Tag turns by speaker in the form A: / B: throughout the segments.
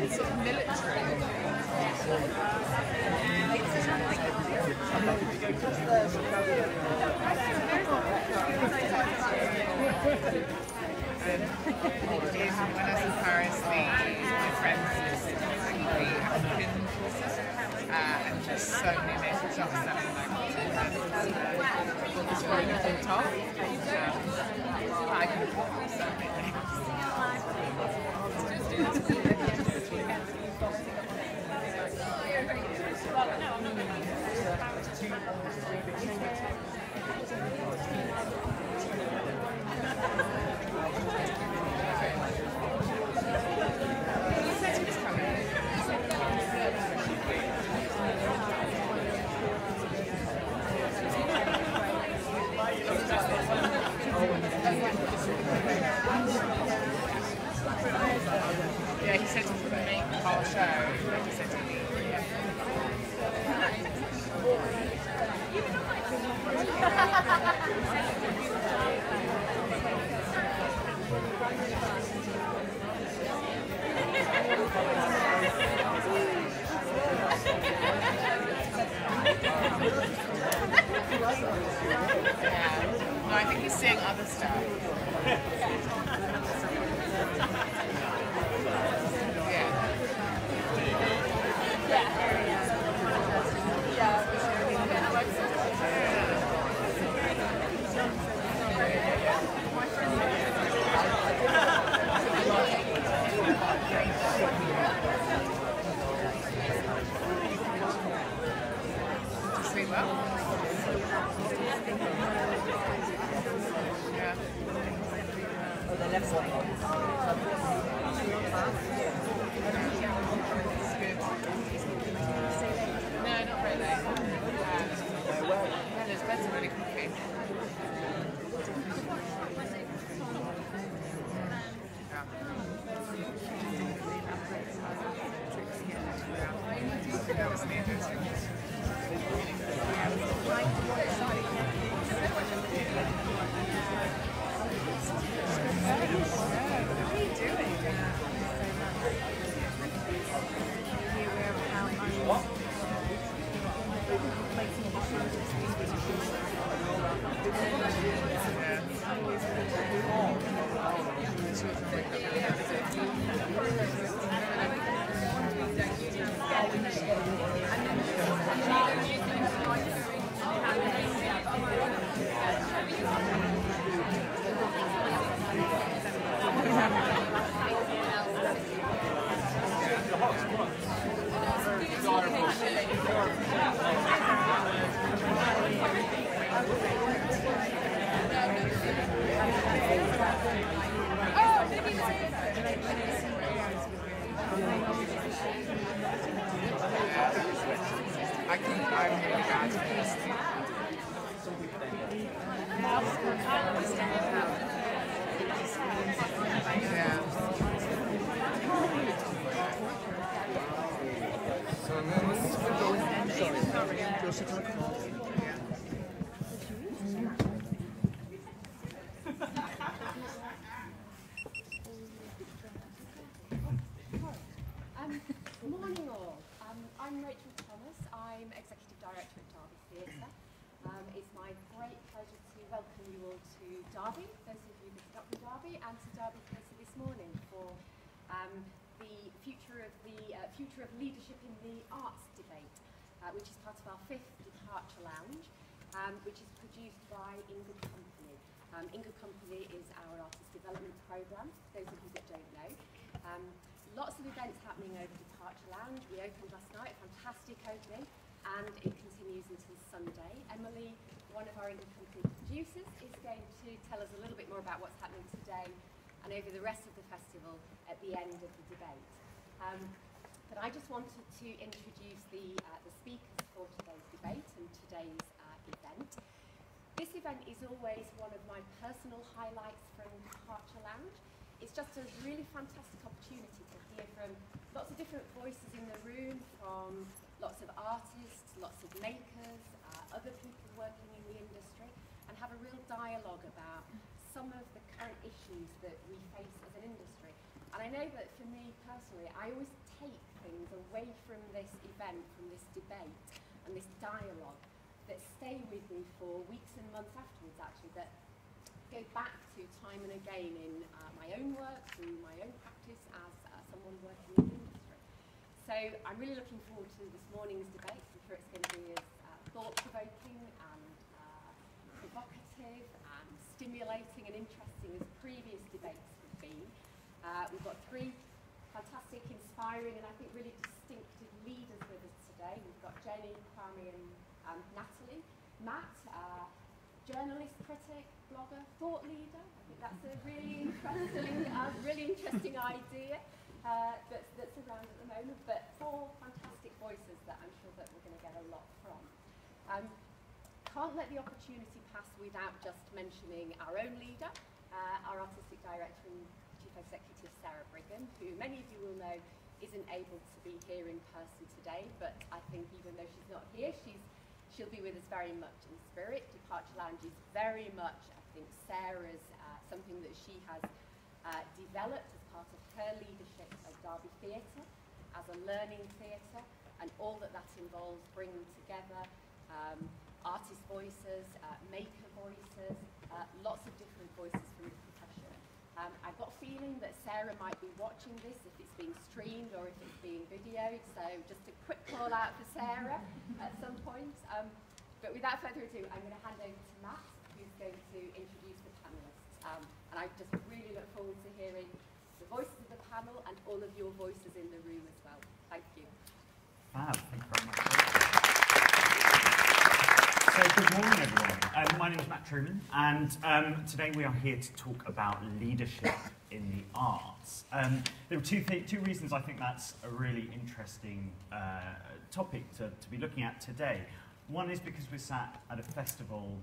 A: Sort of military. When I was in Paris, my friends listed the African forces, and just so many amazing shops selling like this really cool top. I could have bought so many things. Yeah, he said he would make the whole show. Like he said to me. Yeah. No, I think he's seeing other stuff.
B: The left side.
A: No, not really. Yeah, those beds are really comfy.
C: I'm Executive Director at Derby Theatre. It's my great pleasure to welcome you all to Derby, those of you that are in Derby, and to Derby Theatre this morning for the future of leadership in the arts debate, which is part of our 5th Departure Lounge, which is produced by In Good Company. In Good Company is our artist development programme, those of you that don't know. Lots of events happening over Departure Lounge. We opened last night, fantastic opening, and it continues until Sunday. Emily, one of our In Good Company producers, is going to tell us a little bit more about what's happening today and over the rest of the festival at the end of the debate. But I just wanted to introduce the speakers for today's debate and today's event. This event is always one of my personal highlights from Departure Lounge. It's just a really fantastic opportunity to hear from lots of different voices in the room, from lots of artists, lots of makers, other people working in the industry, and have a real dialogue about some of the current issues that we face as an industry. And I know that for me personally, I always take things away from this event, from this debate and this dialogue that stay with me for weeks and months afterwards, actually, that go back to time and again in my own work, through my own practice as someone working in the industry. So I'm really looking forward to this morning's debate. I'm sure it's going to be as thought-provoking and provocative and stimulating and interesting as previous debates have been. We've got three fantastic, inspiring and I think really distinctive leaders with us today. We've got Jenny, Kwame and Natalie. Matt, journalist, critic, blogger, thought leader. I think that's a really interesting idea that's around at the moment. But four fantastic voices that I'm sure that we're going to get a lot from. Can't let the opportunity pass without just mentioning our own leader, our artistic director and chief executive Sarah Brigham, who many of you will know isn't able to be here in person today, but I think even though she's not here, she'll be with us very much in spirit. Departure Lounge is very much, I think, Sarah's something that she has developed as part of her leadership of Derby Theatre, as a learning theatre, and all that involves bringing together artist voices, maker voices, lots of different voices from the profession. I've got a feeling that Sarah might be watching this if it's being streamed or if it's being videoed, so just a quick call out for Sarah at some point. But without further ado, I'm going to hand over to Matt, who's going to introduce the panellists. And I just really look forward to hearing the voices of the panel and all of your voices in the room as well. Thank you.
D: Fab, thank you very much. So good morning, everyone. My name is Matt Trueman, and today we are here to talk about leadership in the arts. There are two reasons I think that's a really interesting topic to be looking at today. One is because we're sat at a festival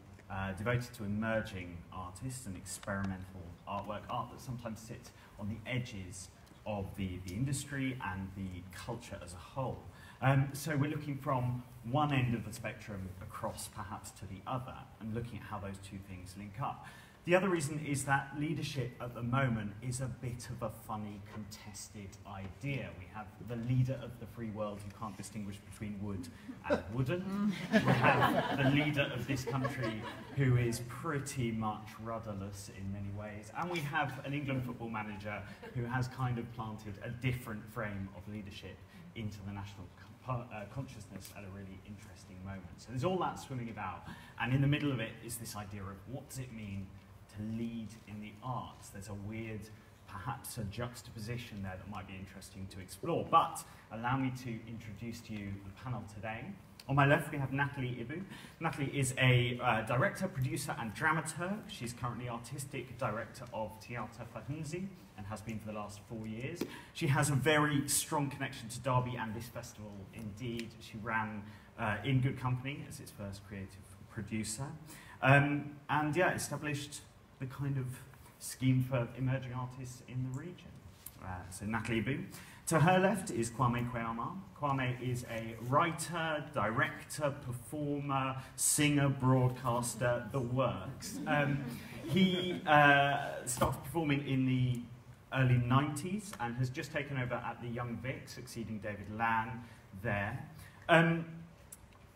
D: devoted to emerging artists and experimental artwork, art that sometimes sits on the edges of the industry and the culture as a whole. So we're looking from one end of the spectrum across perhaps to the other and looking at how those two things link up. The other reason is that leadership at the moment is a bit of a funny, contested idea. We have the leader of the free world who can't distinguish between wood and wooden. We have the leader of this country who is pretty much rudderless in many ways. And we have an England football manager who has kind of planted a different frame of leadership into the national consciousness at a really interesting moment. So there's all that swimming about, and in the middle of it is this idea of what does it mean to lead in the arts. There's a weird, perhaps a juxtaposition there that might be interesting to explore, but allow me to introduce to you the panel today. On my left we have Natalie Ibu. Natalie is a director, producer and dramaturg. She's currently artistic director of Theater Verhunzi and has been for the last 4 years. She has a very strong connection to Derby and this festival indeed. She ran In Good Company as its first creative producer. And yeah, established the kind of scheme for emerging artists in the region. So Natalie Ibu. To her left is Kwame Kwei-Armah. Kwame is a writer, director, performer, singer, broadcaster, the works. He started performing in the early 90s and has just taken over at the Young Vic, succeeding David Lan there.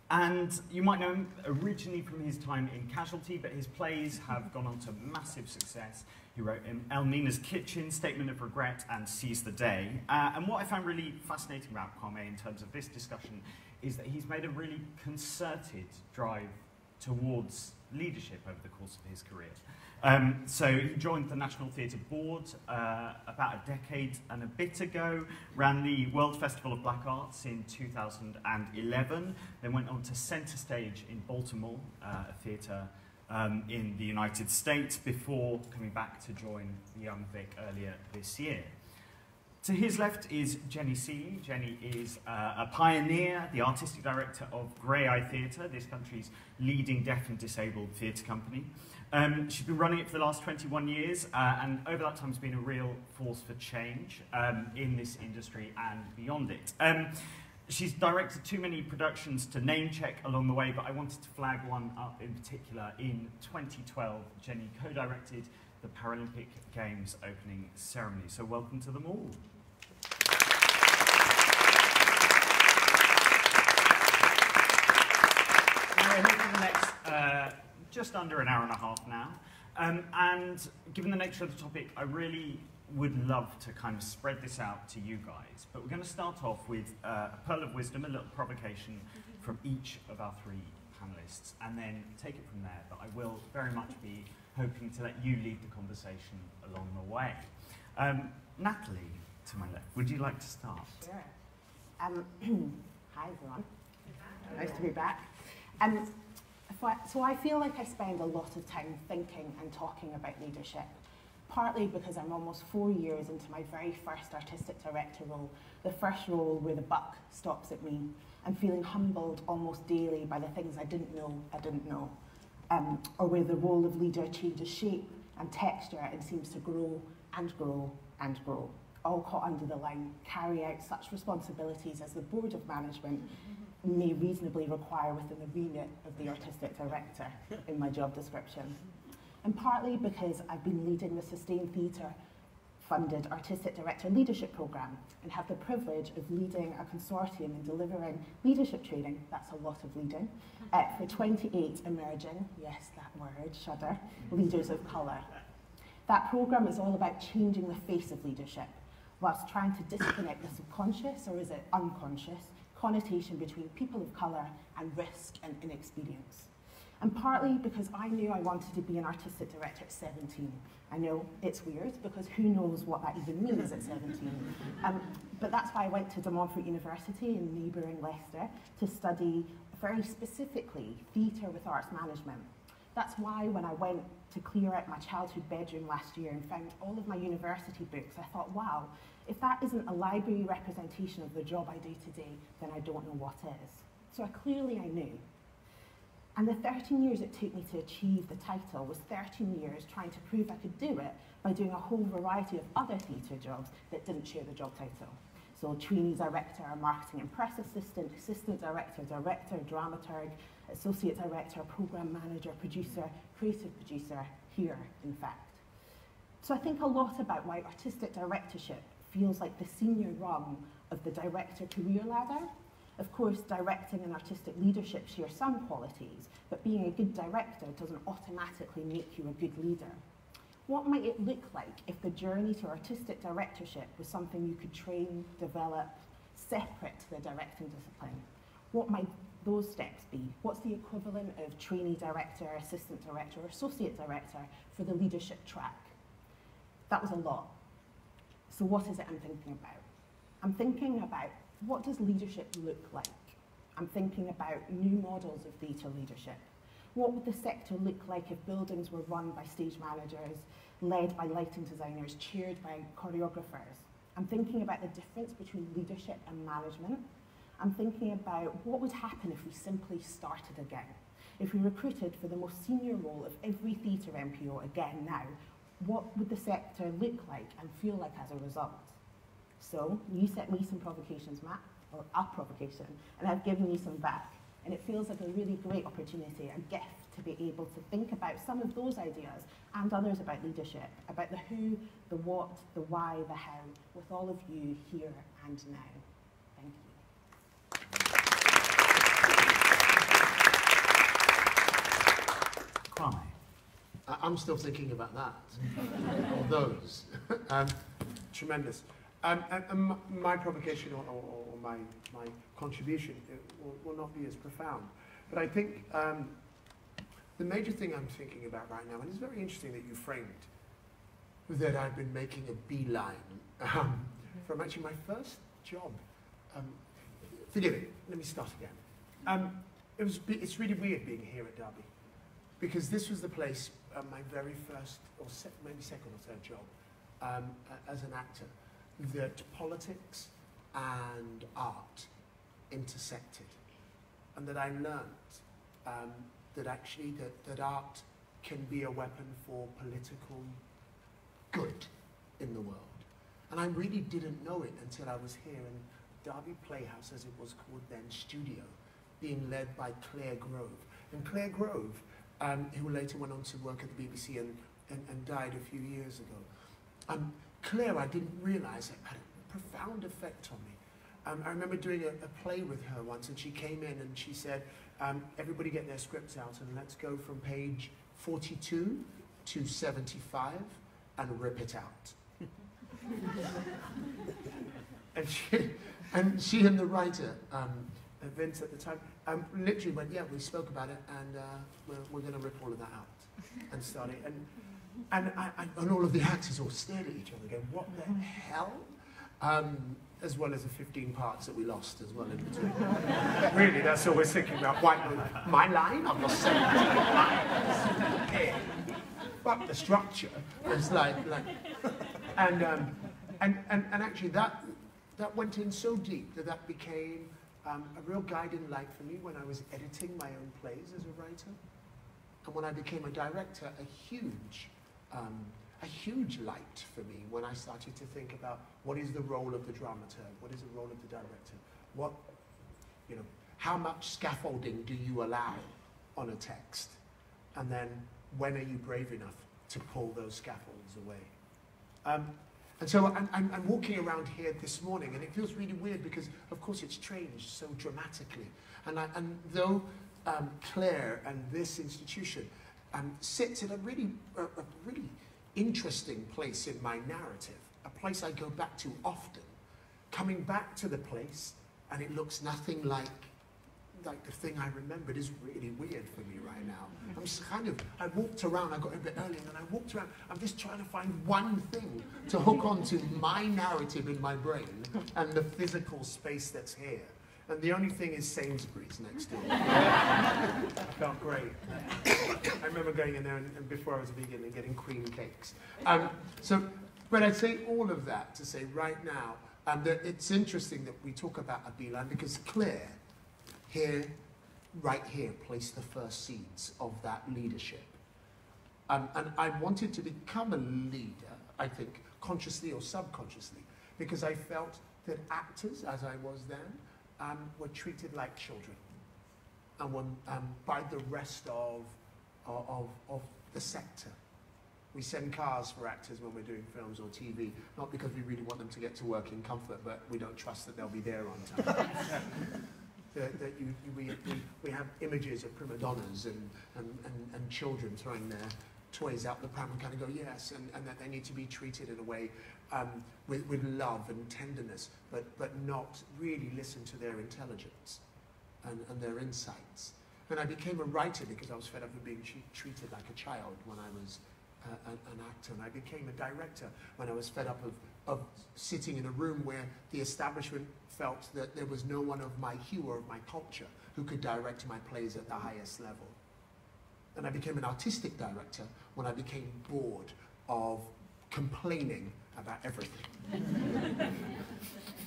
D: And you might know him originally from his time in Casualty, but his plays have gone on to massive success. He wrote Elmina's Kitchen, Statement of Regret, and Seize the Day. And what I found really fascinating about Kwame in terms of this discussion is that he's made a really concerted drive towards leadership over the course of his career. So he joined the National Theatre Board about a decade and a bit ago, ran the World Festival of Black Arts in 2011, then went on to Centre Stage in Baltimore, a theatre in the United States, before coming back to join the Young Vic earlier this year. To his left is Jenny Sealey. Jenny is a pioneer, the artistic director of Grey Theatre, this country's leading deaf and disabled theatre company. She's been running it for the last 21 years, and over that time has been a real force for change in this industry and beyond it. She's directed too many productions to name check along the way, but I wanted to flag one up in particular. In 2012, Jenny co-directed the Paralympic Games opening ceremony. So welcome to them all. We're here for the next just under an hour and a half now. And given the nature of the topic, I really would love to kind of spread this out to you guys. But we're going to start off with a pearl of wisdom, a little provocation from each of our three panellists, and then take it from there. But I will very much be hoping to let you lead the conversation along the way. Natalie, to my left, would you like to start?
B: Sure. Hi, everyone. Nice to be back. So I feel like I spend a lot of time thinking and talking about leadership, partly because I'm almost 4 years into my very first artistic director role, the first role where the buck stops at me, and feeling humbled almost daily by the things I didn't know, or where the role of leader changes shape and texture and seems to grow and grow and grow, all caught under the line, carry out such responsibilities as the board of management may reasonably require within the remit of the artistic director in my job description. And partly because I've been leading the Sustained Theatre funded Artistic Director Leadership Programme and have the privilege of leading a consortium and delivering leadership training, that's a lot of leading, for 28 emerging, yes, that word, shudder, leaders of colour. That programme is all about changing the face of leadership, whilst trying to disconnect the subconscious, or is it unconscious, connotation between people of colour and risk and inexperience. And partly because I knew I wanted to be an artistic director at 17. I know it's weird, because who knows what that even means at 17. But that's why I went to De Montfort University in neighbouring Leicester to study very specifically theatre with arts management. That's why when I went to clear out my childhood bedroom last year and found all of my university books, I thought, wow, if that isn't a library representation of the job I do today, then I don't know what is. So clearly I knew. And the 13 years it took me to achieve the title was 13 years trying to prove I could do it by doing a whole variety of other theatre jobs that didn't share the job title. So trainee director, marketing and press assistant, assistant director, director, dramaturg, associate director, programme manager, producer, creative producer, here, in fact. So I think a lot about why artistic directorship feels like the senior rung of the director career ladder. Of course, directing and artistic leadership share some qualities, but being a good director doesn't automatically make you a good leader. What might it look like if the journey to artistic directorship was something you could train, develop, separate to the directing discipline? What might those steps be? What's the equivalent of trainee director, assistant director, or associate director for the leadership track? That was a lot. So what is it I'm thinking about? I'm thinking about, what does leadership look like? I'm thinking about new models of theatre leadership. What would the sector look like if buildings were run by stage managers, led by lighting designers, chaired by choreographers? I'm thinking about the difference between leadership and management. I'm thinking about what would happen if we simply started again. If we recruited for the most senior role of every theatre MPO again now, what would the sector look like and feel like as a result? So you set me some provocations, Matt, or a provocation, and I've given you some back. And it feels like a really great opportunity, a gift, to be able to think about some of those ideas and others about leadership, about the who, the what, the why, the how, with all of you here and now. Thank you.
D: Kwame.
E: I'm still thinking about that, or those. Tremendous. And my provocation or my contribution will not be as profound. But I think the major thing I'm thinking about right now, and it's very interesting that you framed that I've been making a beeline from actually my first job. Forgive me, let me start again. It's really weird being here at Derby, because this was the place, my very first, or maybe second or third job as an actor, that politics and art intersected, and that I learned that actually that art can be a weapon for political good in the world. And I really didn't know it until I was here in Derby Playhouse, as it was called then, studio, being led by Claire Grove. And Claire Grove, who later went on to work at the BBC and and died a few years ago. Claire, I didn't realise it had a profound effect on me. I remember doing a play with her once, and she came in and she said, everybody get their scripts out and let's go from page 42 to 75 and rip it out. and she and the writer, Vince at the time, literally went, yeah, we spoke about it, and we're going to rip all of that out and start it. And all of the actors all stared at each other going, what the hell? As well as the 15 parts that we lost as well in between. Really, that's all we're thinking about. Why, my line? I've lost 17 lines. Yeah. Fuck the structure. It's and actually that went in so deep that became a real guiding light for me when I was editing my own plays as a writer. And when I became a director, a huge light for me when I started to think about what is the role of the dramaturg, what is the role of the director, how much scaffolding do you allow on a text, and then when are you brave enough to pull those scaffolds away? And so I'm walking around here this morning, and it feels really weird because, of course, it's changed so dramatically. And though Claire and this institution sits at a really interesting place in my narrative, a place I go back to often, coming back to the place, and it looks nothing like the thing I remembered is really weird for me right now. I'm just I walked around, I got a bit early, and I walked around, I'm just trying to find one thing to hook onto my narrative in my brain and the physical space that's here. And the only thing is Sainsbury's next door. I felt great. I remember going in there and before I was a vegan and getting cream cakes. But I'd say all of that to say right now, that it's interesting that we talk about a beeline because Claire, right here, placed the first seeds of that leadership. And I wanted to become a leader, I think, consciously or subconsciously, because I felt that actors, as I was then, were treated like children, and were by the rest of the sector. We send cars for actors when we're doing films or TV, not because we really want them to get to work in comfort, but we don't trust that they'll be there on time. We have images of prima donnas and children throwing their toys out the pram and kind of go, yes, and that they need to be treated in a way with love and tenderness, but not really listen to their intelligence and their insights. And I became a writer because I was fed up with being treated like a child when I was an actor, and I became a director when I was fed up of sitting in a room where the establishment felt that there was no one of my hue or of my culture who could direct my plays at the highest level. And I became an artistic director when I became bored of complaining about everything.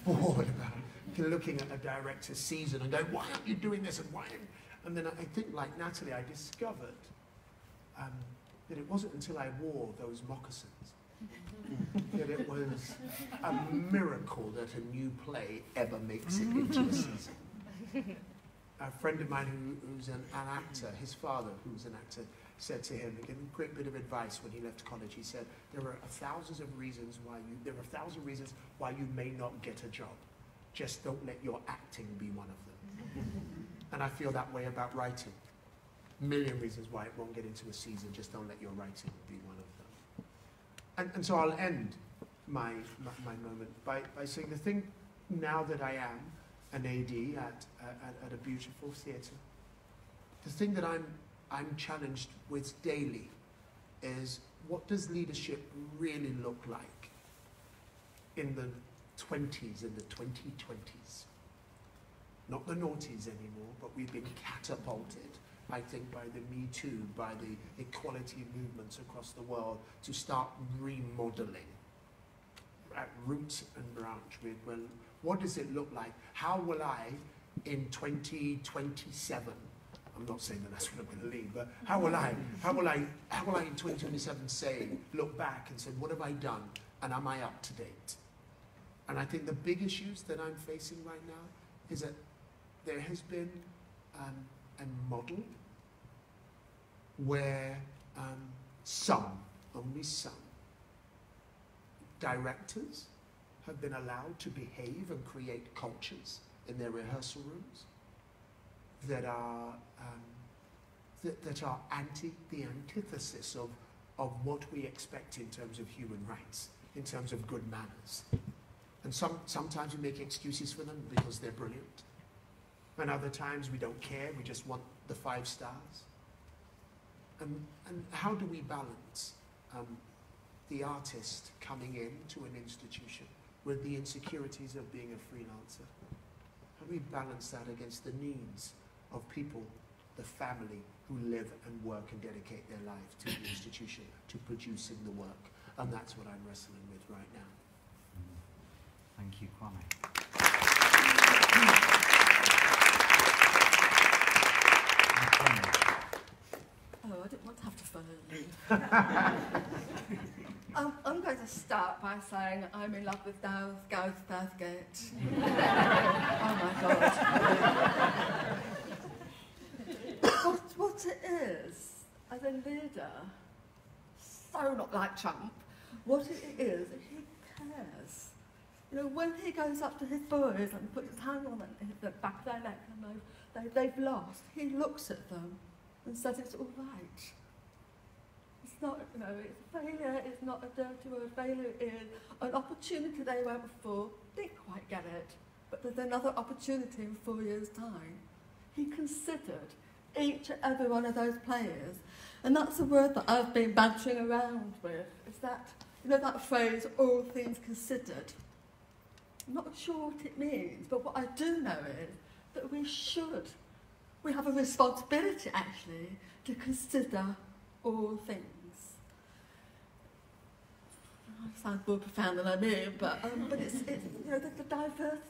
E: Bored about looking at a director's season and going, why aren't you doing this, and why? And then I think, like Natalie, I discovered that it wasn't until I wore those moccasins that it was a miracle that a new play ever makes it into a season. A friend of mine who's an actor, his father, who's an actor, said to him, he gave him a great bit of advice when he left college. He said, there are thousands of reasons why you may not get a job. Just don't let your acting be one of them. And I feel that way about writing. A million reasons why it won't get into a season. Just don't let your writing be one of them. And so I'll end my moment by saying the thing now that I am an AD at a beautiful theatre, the thing that I'm challenged with daily is, what does leadership really look like in the 20s, in the 2020s? Not the noughties anymore, but we've been catapulted, I think, by the Me Too, by the equality movements across the world, to start remodeling at root and branch with, well, what does it look like? How will I, in 2027, I'm not saying that that's what I'm going to lead, but how will I in 2027 say, look back and say, what have I done, and am I up to date? And I think the big issues that I'm facing right now is that there has been a model where some only some. Directors have been allowed to behave and create cultures in their rehearsal rooms that are the antithesis of what we expect in terms of human rights, in terms of good manners. And sometimes we make excuses for them because they're brilliant. And other times we don't care, we just want the 5 stars. And how do we balance the artist coming into an institution with the insecurities of being a freelancer? How do we balance that against the needs of people, the family, who live and work and dedicate their life to the institution, to producing the work? And that's what I'm wrestling with right now.
D: Thank you, Kwame.
F: Oh, I didn't want to have to follow you. I'm going to start by saying I'm in love with Gareth Southgate. Oh my God. What it is, as a leader, so not like Trump, what it is he cares. You know, when he goes up to his boys and puts his hand on the back of their neck and they've lost, he looks at them and says it's all right. It's not, you know, it's failure, it's not a dirty word. Failure is an opportunity they went for, didn't quite get it, but there's another opportunity in 4 years' time. He considered each and every one of those players, and that's a word that I've been bantering around with, is that, you know, that phrase, all things considered. I'm not sure what it means, but what I do know is that we have a responsibility actually to consider all things. It sounds more profound than I mean, but it's you know, the diversity.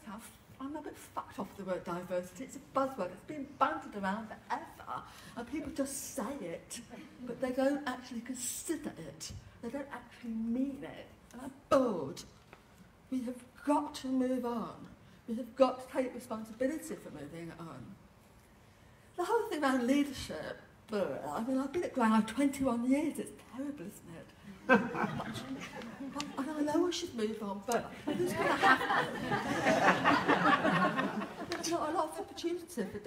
F: I'm a bit fucked off the word diversity. It's a buzzword. It's been bantered around forever, and people just say it, but they don't actually consider it. They don't actually mean it. And I'm bored. We have got to move on. We have got to take responsibility for moving on. The whole thing around leadership, I mean, I've been at Kwei-Armah 21 years. It's terrible, isn't it? I know I should move on, but who's going to happen? There's not a lot of opportunity for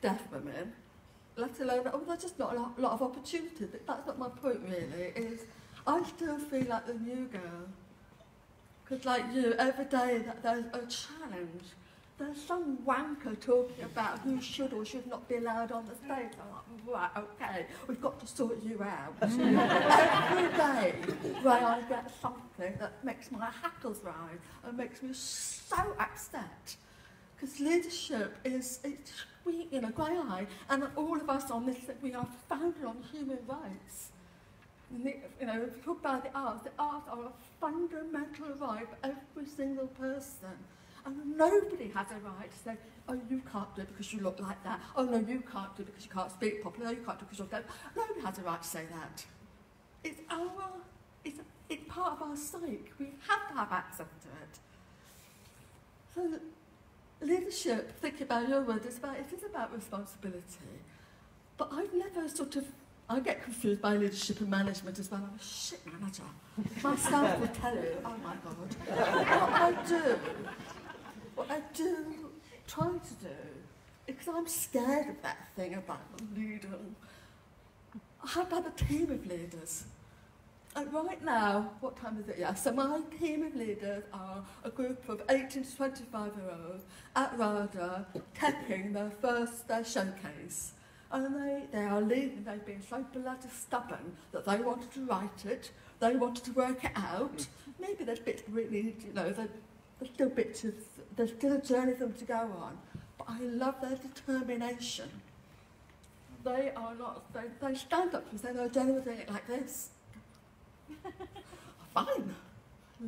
F: deaf women, let alone, there's just not a lot of opportunity. That's not my point, really, is I still feel like the new girl. Because like you, every day that there's a challenge, there's some wanker talking about who should or should not be allowed on the stage. I'm like, right, okay, we've got to sort you out. Every day where I get something that makes my hackles rise and makes me so upset. Because leadership is, we, you know, Kwei-Armah and all of us on this, we are founded on human rights. You know, if you talk about the arts are a fundamental right for every single person. And nobody has a right to say, oh, you can't do it because you look like that. Oh, no, you can't do it because you can't speak properly. No, you can't do it because you're deaf. Nobody has a right to say that. It's part of our psyche. We have to have access to it. So leadership, thinking about your word, it is about responsibility. But I've never I get confused by leadership and management as well. I'm a shit manager. Myself will tell you, oh my God. What I do try to do, because I'm scared of that thing about leading. I have a team of leaders. And right now, what time is it? Yeah, so my team of leaders are a group of 18 to 25-year-olds at RADA taking their showcase. And they are leading, they've been so bloody stubborn that they wanted to write it, they wanted to work it out. Maybe there's bits really, you know, there's still a journey for them to go on. But I love their determination. They are not, they stand up and say, no, Jenny, we're doing it like this. Fine.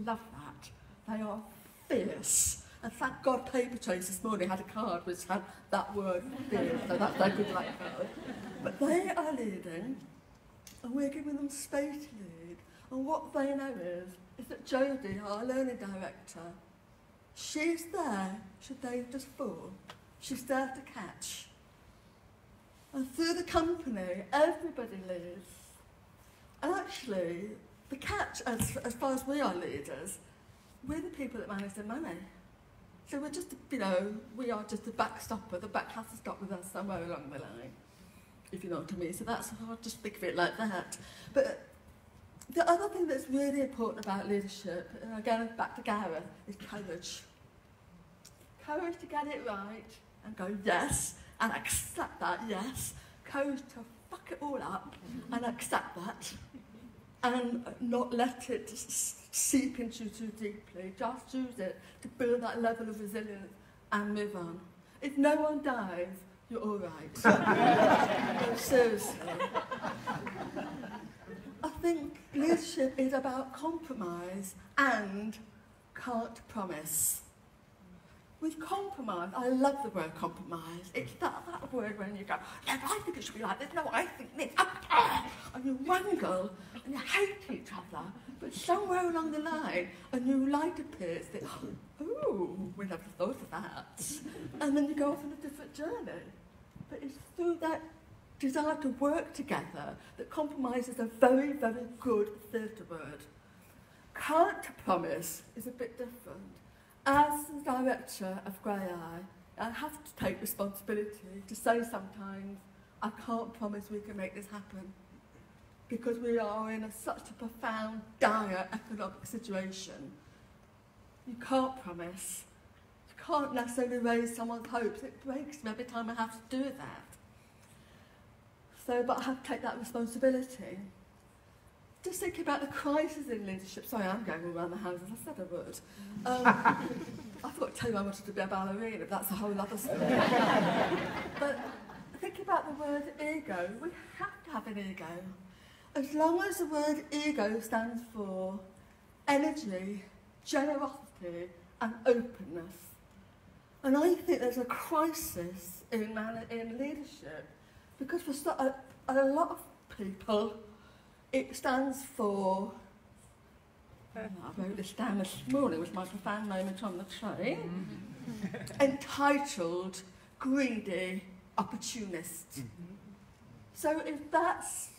F: Love that. They are fierce. And thank God Paper Chase this morning had a card which had that word fierce, so that's a good like card. But they are leading, and we're giving them space to lead. And what they know is that Jodie, our learning director, she's there should they just fall. She's there to catch. And through the company, everybody leads. And actually, the catch, as far as we are leaders, we're the people that manage the money. So we're just, you know, we are just the backstopper. The back has to stop with us somewhere along the line, if you know what I mean. So that's, I'll just think of it like that. But the other thing that's really important about leadership, and again, back to Gareth, is courage. Courage to get it right and go yes, and accept that yes. Courage to fuck it all up and accept that, and not let it seep into you too deeply. Just use it to build that level of resilience and move on. If no one dies, you're all right. No, seriously. I think leadership is about compromise and can't promise. With compromise, I love the word compromise. It's that word when you go, no, I think it should be like this, no, I think this, and you wrangle, and you hate each other, but somewhere along the line, a new light appears, that, oh, we never thought of that. And then you go off on a different journey. But it's through that desire to work together that compromise is a very, very good third word. Can't promise is a bit different. As the director of Kwei-Armah, I have to take responsibility to say sometimes, I can't promise we can make this happen. Because we are in such a profound, dire economic situation. You can't promise. You can't necessarily raise someone's hopes. It breaks me every time I have to do that. So, but I have to take that responsibility. Just thinking about the crisis in leadership. Sorry, I'm going all around the houses. I said I would. I thought I'd tell you I wanted to be a ballerina, but that's a whole other story. But thinking about the word ego, we have to have an ego. As long as the word ego stands for energy, generosity, and openness. And I think there's a crisis in leadership because for a lot of people, it stands for, I wrote this down this morning, was my profound moment on the train, entitled, greedy, opportunist. So if that's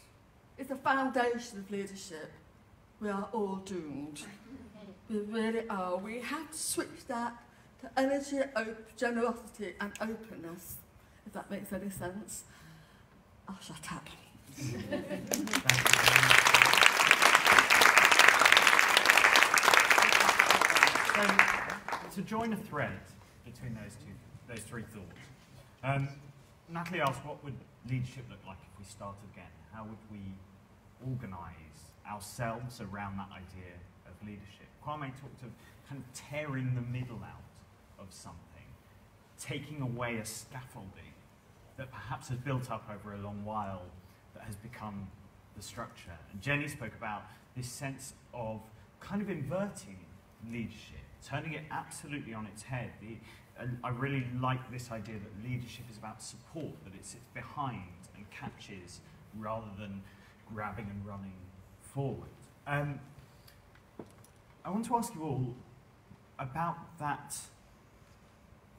F: the foundation of leadership, we are all doomed. We really are. We have to switch that to energy, generosity and openness, if that makes any sense. I'll shut up.
D: So, to join a thread between those three thoughts, Natalie asked, what would leadership look like if we started again? How would we organise ourselves around that idea of leadership? Kwame talked of kind of tearing the middle out of something, taking away a scaffolding that perhaps has built up over a long while that has become the structure. And Jenny spoke about this sense of kind of inverting leadership, turning it absolutely on its head. And I really like this idea that leadership is about support, that it sits behind and catches rather than grabbing and running forward. I want to ask you all about that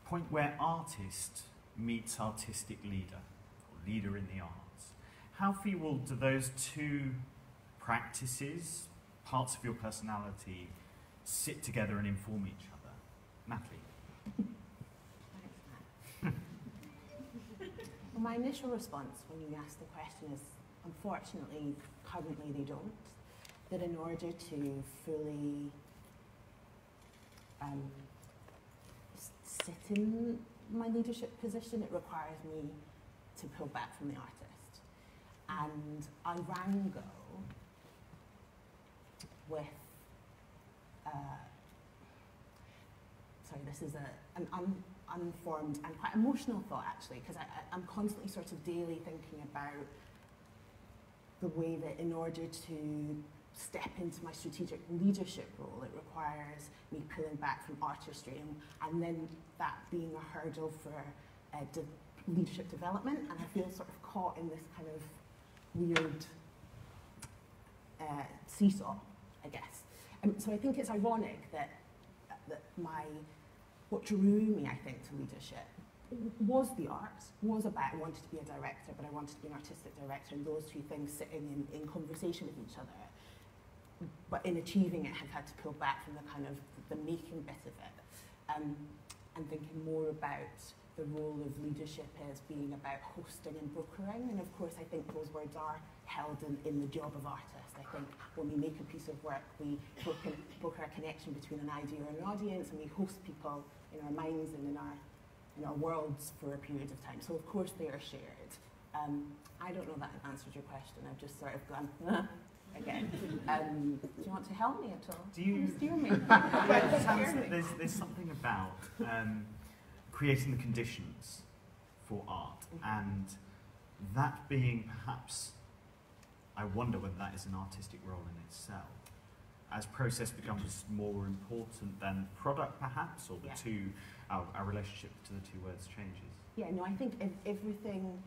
D: point where artist meets artistic leader, or leader in the arts. How for you all do those two practices, parts of your personality, sit together and inform each other? Natalie?
B: Well, my initial response when you asked the question is, unfortunately, currently they don't. That in order to fully sit in my leadership position, it requires me to pull back from the artist. And I wrangle with, sorry, this is an unformed and quite emotional thought actually, because I'm constantly sort of daily thinking about the way that in order to step into my strategic leadership role, it requires me pulling back from artistry and then that being a hurdle for leadership development, and I feel sort of caught in this kind of weird seesaw, I guess. So I think it's ironic that what drew me, I think, to leadership was the arts, was about I wanted to be a director, but I wanted to be an artistic director, and those two things sitting in conversation with each other. But in achieving it, have had to pull back from the kind of the making bit of it, and thinking more about the role of leadership as being about hosting and brokering. And of course, I think those words are held in the job of artist. I think when we make a piece of work, we broker a connection between an idea and an audience, and we host people in our minds and in our worlds for a period of time. So of course they are shared. I don't know that I've answered your question. I've just sort of gone again. Do you want to help me at all?
D: Do you
B: steer me?
D: There's something about creating the conditions for art, and that being perhaps, I wonder whether that is an artistic role in itself. As process becomes more important than product, perhaps, or the two, our relationship to the two words changes.
B: Yeah, no, I think everything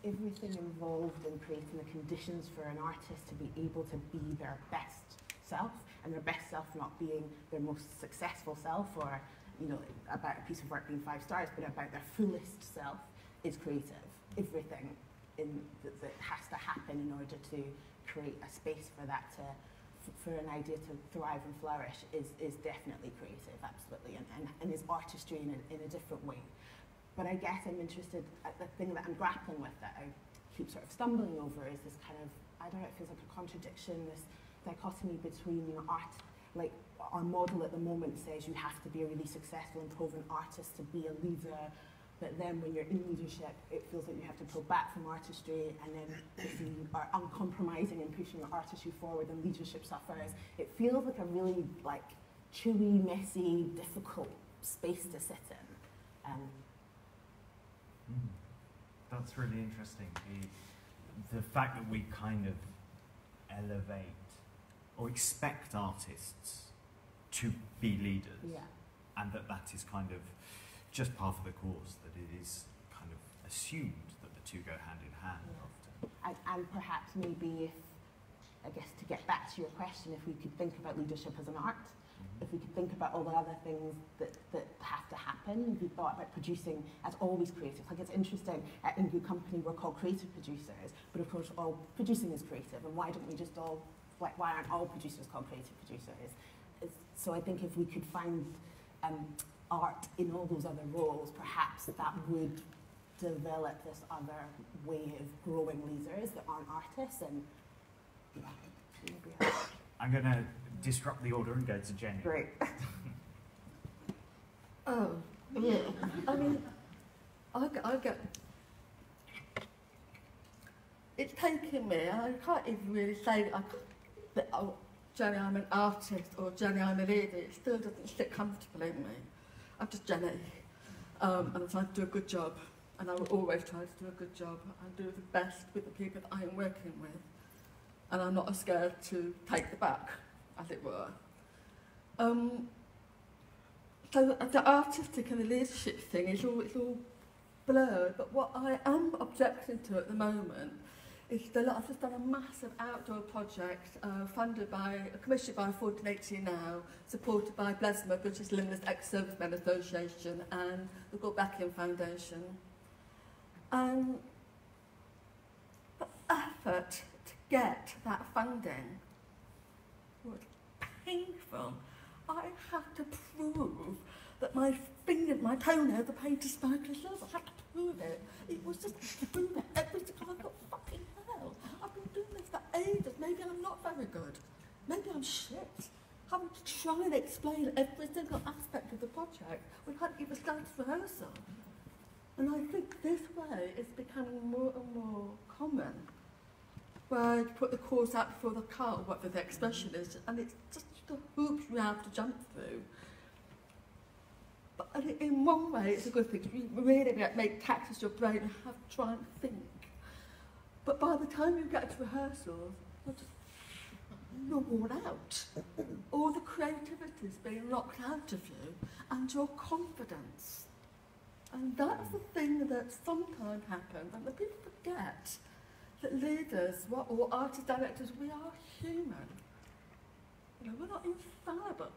B: involved in creating the conditions for an artist to be able to be their best self, and their best self not being their most successful self, or about a piece of work being 5 stars, but about their fullest self, is creative. Everything that has to happen in order to create a space for that for an idea to thrive and flourish is definitely creative, absolutely, and is artistry in a different way. But I guess I'm interested, the thing that I'm grappling with, that I keep sort of stumbling over, is this kind of, I don't know, it feels like a contradiction, this dichotomy between art, like our model at the moment says you have to be a really successful and proven artist to be a leader, but then when you're in leadership, it feels like you have to pull back from artistry, and then if you are uncompromising and pushing your artistry forward, then leadership suffers. It feels like a really chewy, messy, difficult space to sit in.
D: That's really interesting. The fact that we kind of elevate or expect artists to be leaders, and that is kind of just part of the course, that it is kind of assumed that the two go hand in hand often.
B: And perhaps maybe I guess to get back to your question, if we could think about leadership as an art, if we could think about all the other things that have to happen, if we thought about producing as always creative. Like, it's interesting, in Good Company we're called creative producers, but of course all producing is creative, and why don't we just all, why aren't all producers called creative producers? So I think if we could find art in all those other roles, perhaps that would develop this other way of growing leaders that aren't artists, and maybe
D: I'm going to disrupt the order and go to Jenny.
B: Great.
F: Oh, yeah. I mean, I get... It's taken me, I can't even really say that Jenny, I'm an artist, or Jenny, I'm a leader. It still doesn't sit comfortably in me. I'm just Jenny, and I'm trying to do a good job, and I will always try to do a good job and do the best with the people that I am working with, and I'm not scared to take the back, as it were. So the artistic and the leadership thing is all blurred, but what I am objecting to at the moment is that I've just done a massive outdoor project commissioned by 1480 Now, supported by BLESMA, British Limbless Ex-Servicemen Association, and the Gulbenkian Foundation. And the effort to get that funding was painful. I had to prove that my toenails are paid to sparkly silver. I had to prove it. It was just to prove it every single time. I thought, fucking hell, I've been doing this for ages. Maybe I'm not very good. Maybe I'm shit. Having to try and explain every single aspect of the project. We hadn't even started rehearsal. And I think this way is becoming more and more common, where you put the course out before the cart, or whatever the expression is, and it's just the hoops you have to jump through. But in one way, it's a good thing. You really make taxes your brain and have to try and think. But by the time you get to rehearsals, you're worn out. All the creativity is being knocked out of you, and your confidence. And that's the thing that sometimes happens, and the people forget that leaders, or artist directors, we are human. We're not infallible.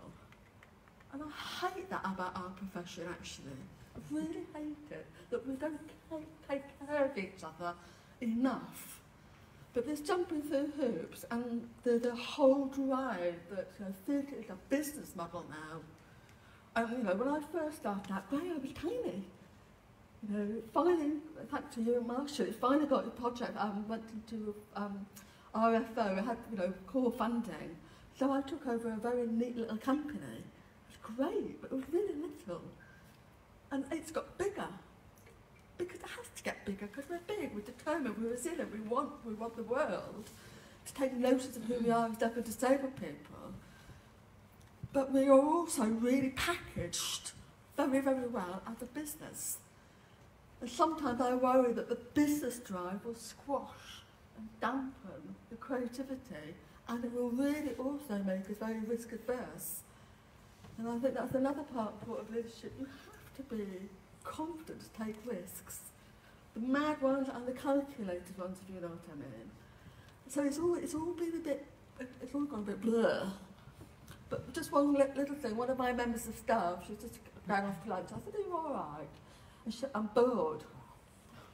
F: And I hate that about our profession, actually. really hate it, that we don't take care of each other enough. But this jumping through hoops and the whole drive that theatre is a business model now. And when I first started out, I was tiny. Finally, thanks to you and Marshall, finally got a project. I went into RFO, I had core funding. So I took over a very neat little company. It was great, but it was really little. And it's got bigger. Because it has to get bigger, because we're big, we're determined, we're resilient, we want the world to take notice of who we are as deaf and disabled people. But we are also really packaged very, very well as a business. And sometimes I worry that the business drive will squash and dampen the creativity, and it will really also make us very risk adverse. And I think that's another part of leadership. You have to be confident to take risks. The mad ones and the calculated ones, if you know what I mean. So it's all been a bit, it's all gone a bit blur. But just one little thing, one of my members of staff, she was just going off to lunch. I said, are you all right? And she said, I'm bored.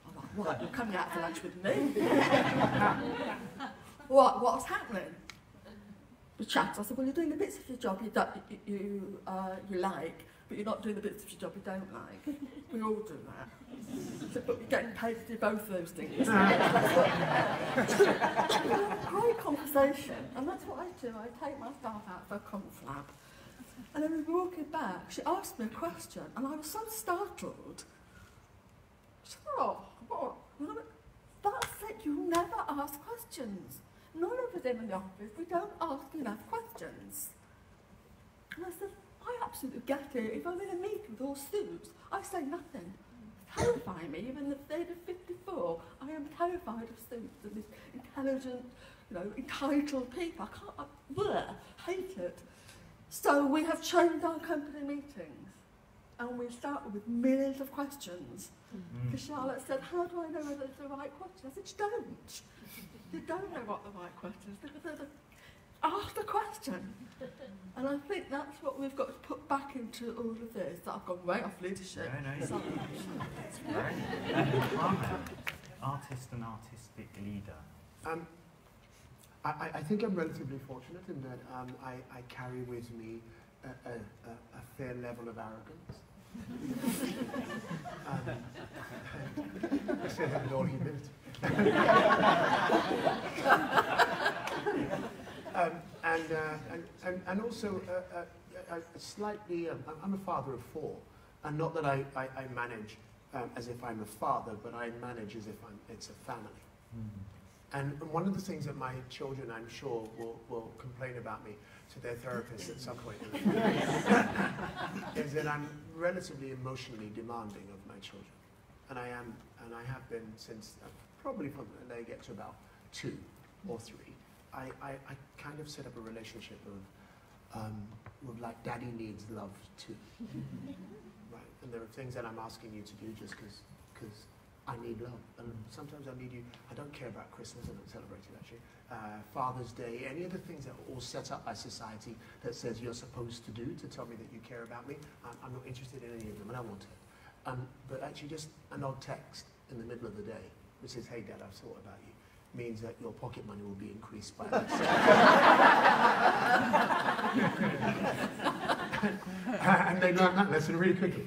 F: I'm like, what, you're coming out for lunch with me? What's happening? We chat. I said, well, you're doing the bits of your job you like, but you're not doing the bits of your job you don't like. We all do that. So, but we're getting paid to do both those things. Great conversation, and that's what I do. I take my staff out for a conflab. And then we were walking back, she asked me a question, and I was so startled. She said, oh, what? And I went, that's it, you never ask questions. None of us in the office, we don't ask enough questions. And I said, I absolutely get it. If I'm in a meeting with all suits, I say nothing. It's terrifying me. Even at the age of 54, I am terrified of suits and these intelligent, entitled people. I hate it. So we have changed our company meetings, and we start with millions of questions. Because Charlotte said, how do I know whether it's the right question? I said, you don't. You don't know what the right question is, because they're ask the question. And I think that's what we've got to put back into all of this. That I've gone way off leadership.
D: No, sorry. That's great. Kwame, artist and artistic leader.
E: I think I'm relatively fortunate in that I carry with me a fair level of arrogance. I say that with all humility. And also slightly, I'm a father of 4, and not that I manage as if I'm a father, but I manage as if it's a family. And one of the things that my children, I'm sure, will complain about me to their therapists at some point is that I'm relatively emotionally demanding of my children. And I am, and I have been since probably from when they get to about 2 or 3. I kind of set up a relationship of like, daddy needs love too. Right? And there are things that I'm asking you to do just because I need love. And sometimes I need you. I don't care about Christmas, I don't celebrate it actually. Father's Day, any of the things that are all set up by society that says you're supposed to do to tell me that you care about me, I'm not interested in any of them, and I want it. But actually just an odd text in the middle of the day which says, hey Dad, I've thought about you, means that your pocket money will be increased by that. And they learn that lesson really quickly.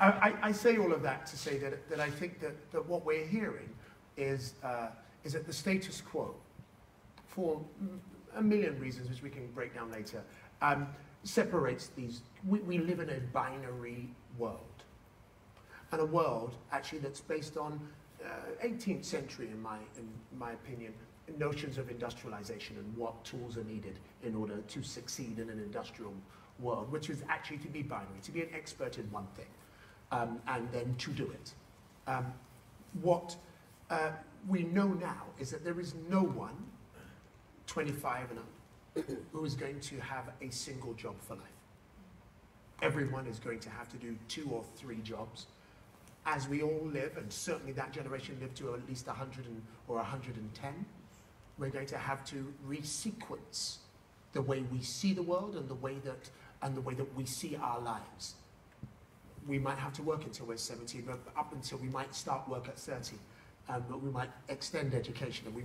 E: I say all of that to say that I think that what we're hearing is that the status quo, for a million reasons which we can break down later, separates these. We live in a binary world. And a world, actually, that's based on 18th century, in my opinion, notions of industrialization and what tools are needed in order to succeed in an industrial world, which is actually to be binary, to be an expert in one thing, and then to do it. What we know now is that there is no one 25 and up who is going to have a single job for life. Everyone is going to have to do 2 or 3 jobs. As we all live, and certainly that generation lived to at least 100 or 110, we're going to have to resequence the way we see the world and the way that we see our lives. we might have to work until we're 70, but up until we might start work at 30. But we might extend education, and we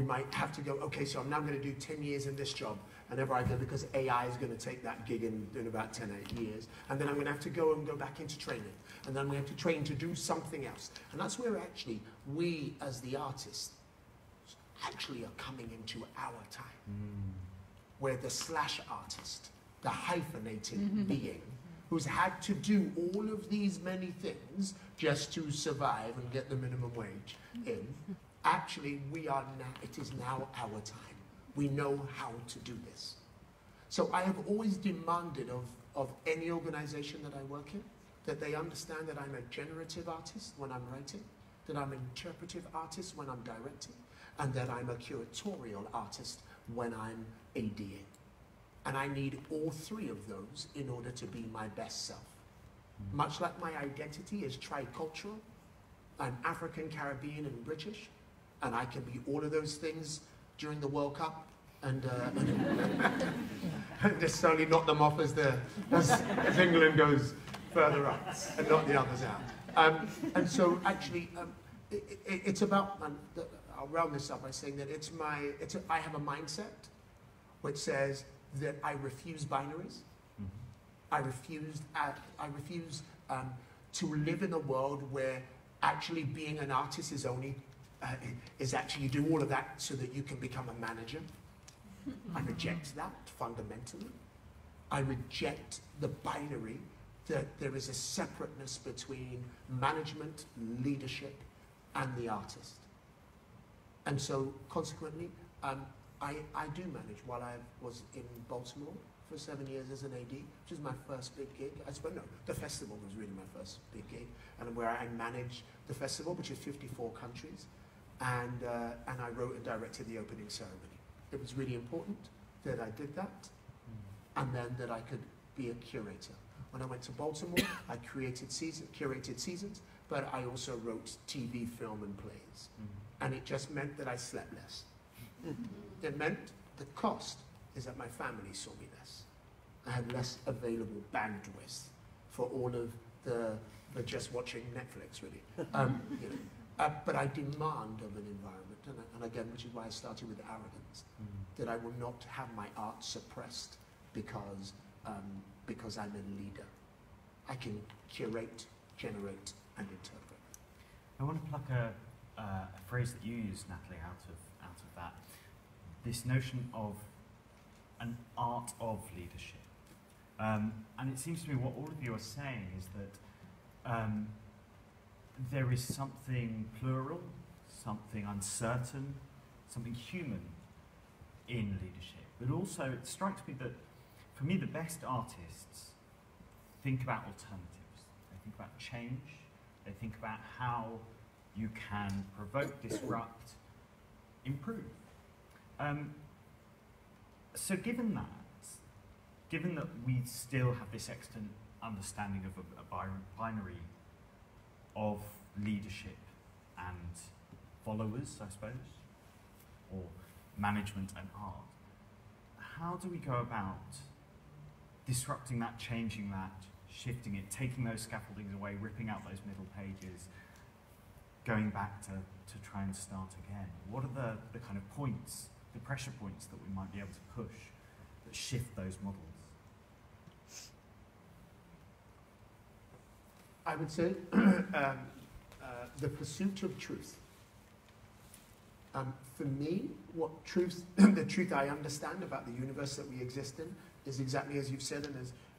E: might have to go, okay, so I'm now going to do 10 years in this job, and ever I go, because AI is going to take that gig in about 10 years, and then I'm going to have to go back into training, and then we have to train to do something else. And that's where actually we, as the artists, actually are coming into our time, where the slash artist, the hyphenated being, who's had to do all of these many things just to survive and get the minimum wage in, actually it is now our time. We know how to do this. So I have always demanded of any organization that I work in, that they understand that I'm a generative artist when I'm writing, that I'm an interpretive artist when I'm directing, and that I'm a curatorial artist when I'm ADing. And I need all three of those in order to be my best self. Much like my identity is tricultural, I'm African, Caribbean, and British, and I can be all of those things during the World Cup, and necessarily knock them off as England goes further up, and not the others out. And so actually, it's about, I'll round this up by saying that I have a mindset which says that I refuse binaries. I refuse to live in a world where actually being an artist is actually you do all of that so that you can become a manager. I reject that fundamentally. I reject the binary that there is a separateness between management, leadership, and the artist. And so consequently, I do manage. While I was in Baltimore for 7 years as an AD, which is my first big gig. The festival was really my first big gig, and where I managed the festival, which is 54 countries, and I wrote and directed the opening ceremony. It was really important that I did that, and then that I could be a curator. When I went to Baltimore, I curated seasons, but I also wrote TV, film, and plays. And it just meant that I slept less. It meant the cost is that my family saw me less. I had less available bandwidth for all of the just watching Netflix, really. But I demand of an environment, and again, which is why I started with arrogance, that I will not have my art suppressed because I'm a leader. I can curate, generate, and interpret.
D: I want to pluck a phrase that you used, Natalie, out of that. This notion of an art of leadership. And it seems to me what all of you are saying is that there is something plural, something uncertain, something human in leadership. But also it strikes me that, for me, the best artists think about alternatives. They think about change. They think about how you can provoke, disrupt, improve. So given that we still have this extant understanding of a binary of leadership and followers, I suppose, or management and art, how do we go about disrupting that, changing that, shifting it, taking those scaffoldings away, ripping out those middle pages, going back to try and start again? What are the kind of points, the pressure points that we might be able to push that shift those models?
E: I would say the pursuit of truth. For me, the truth I understand about the universe that we exist in is exactly as you've said,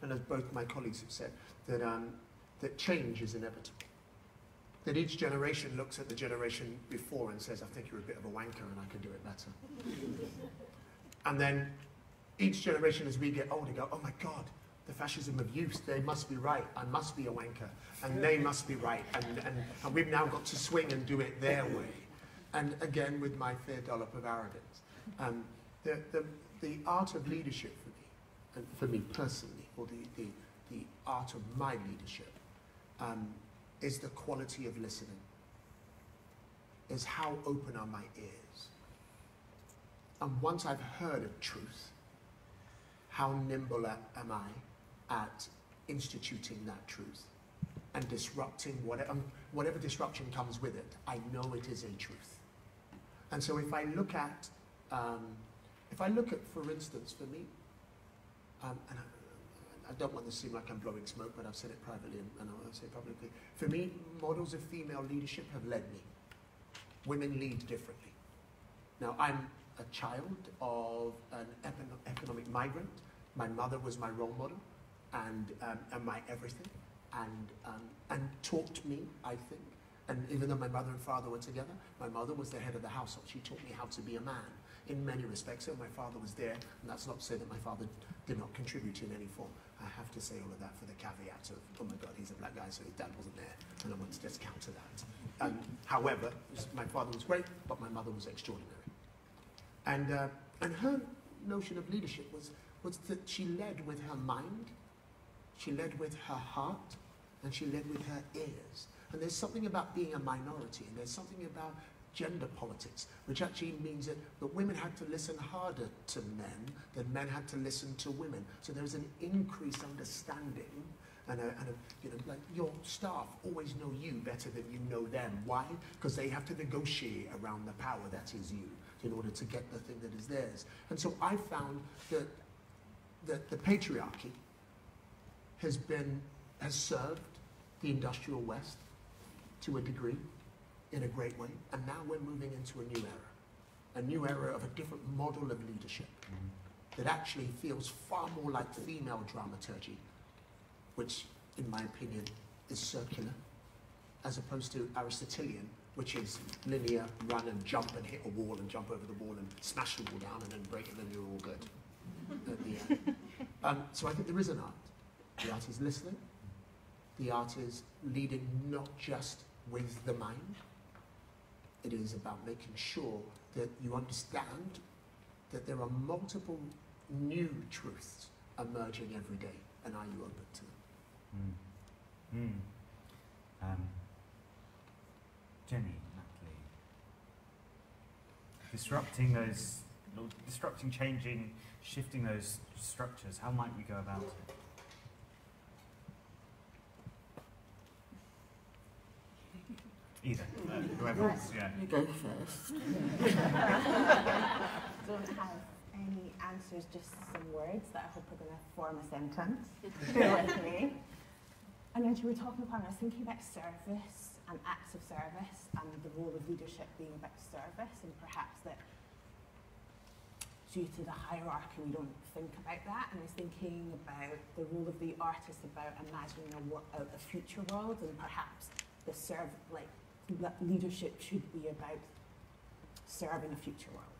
E: and as both my colleagues have said, that change is inevitable. That each generation looks at the generation before and says, I think you're a bit of a wanker and I can do it better. And then each generation as we get older go, oh my God, the fascism of youth, they must be right, I must be a wanker, and they must be right, and we've now got to swing and do it their way. And again, with my fair dollop of arrogance. The art of leadership for me, and for me personally, or the art of my leadership, is the quality of listening, is how open are my ears. And once I've heard a truth, how nimble am I at instituting that truth and disrupting whatever disruption comes with it. I know it is a truth. And so if I look at, for instance, for me, and I don't want to seem like I'm blowing smoke, but I've said it privately and I'll say it publicly. For me, models of female leadership have led me. Women lead differently. Now, I'm a child of an economic migrant. My mother was my role model and my everything, and taught me, I think. And even though my mother and father were together, my mother was the head of the household. She taught me how to be a man in many respects. So my father was there, and that's not to say that my father did not contribute in any form. I have to say all of that for the caveat of, oh my God, he's a black guy, so his dad wasn't there, and I want to just counter that. However, my father was great, but my mother was extraordinary. And her notion of leadership was that she led with her mind, she led with her heart, and she led with her ears. And there's something about being a minority, and there's something about gender politics, which actually means that women had to listen harder to men than men had to listen to women. So there's an increased understanding, and like your staff always know you better than you know them. Why? Because they have to negotiate around the power that is you in order to get the thing that is theirs. And so I found that the patriarchy has served the industrial West to a degree, in a great way, and now we're moving into a new era of a different model of leadership that actually feels far more like female dramaturgy, which, in my opinion, is circular, as opposed to Aristotelian, which is linear, run and jump and hit a wall and jump over the wall and smash the wall down and then break it and then you're all good at the end. So I think there is an art. The art is listening. The art is leading not just with the mind. It is about making sure that you understand that there are multiple new truths emerging every day, and are you open to them?
D: Jenny, Natalie, disrupting, changing, shifting those structures, how might we go about it? Either, whoever, yeah.
F: You go first.
B: Don't have any answers, just some words that I hope are going to form a sentence. Bear with me. And as you were talking about, I was thinking about service and acts of service and the role of leadership being about service, and perhaps that due to the hierarchy we don't think about that. And I was thinking about the role of the artist about imagining a future world, and perhaps the leadership should be about serving a future world,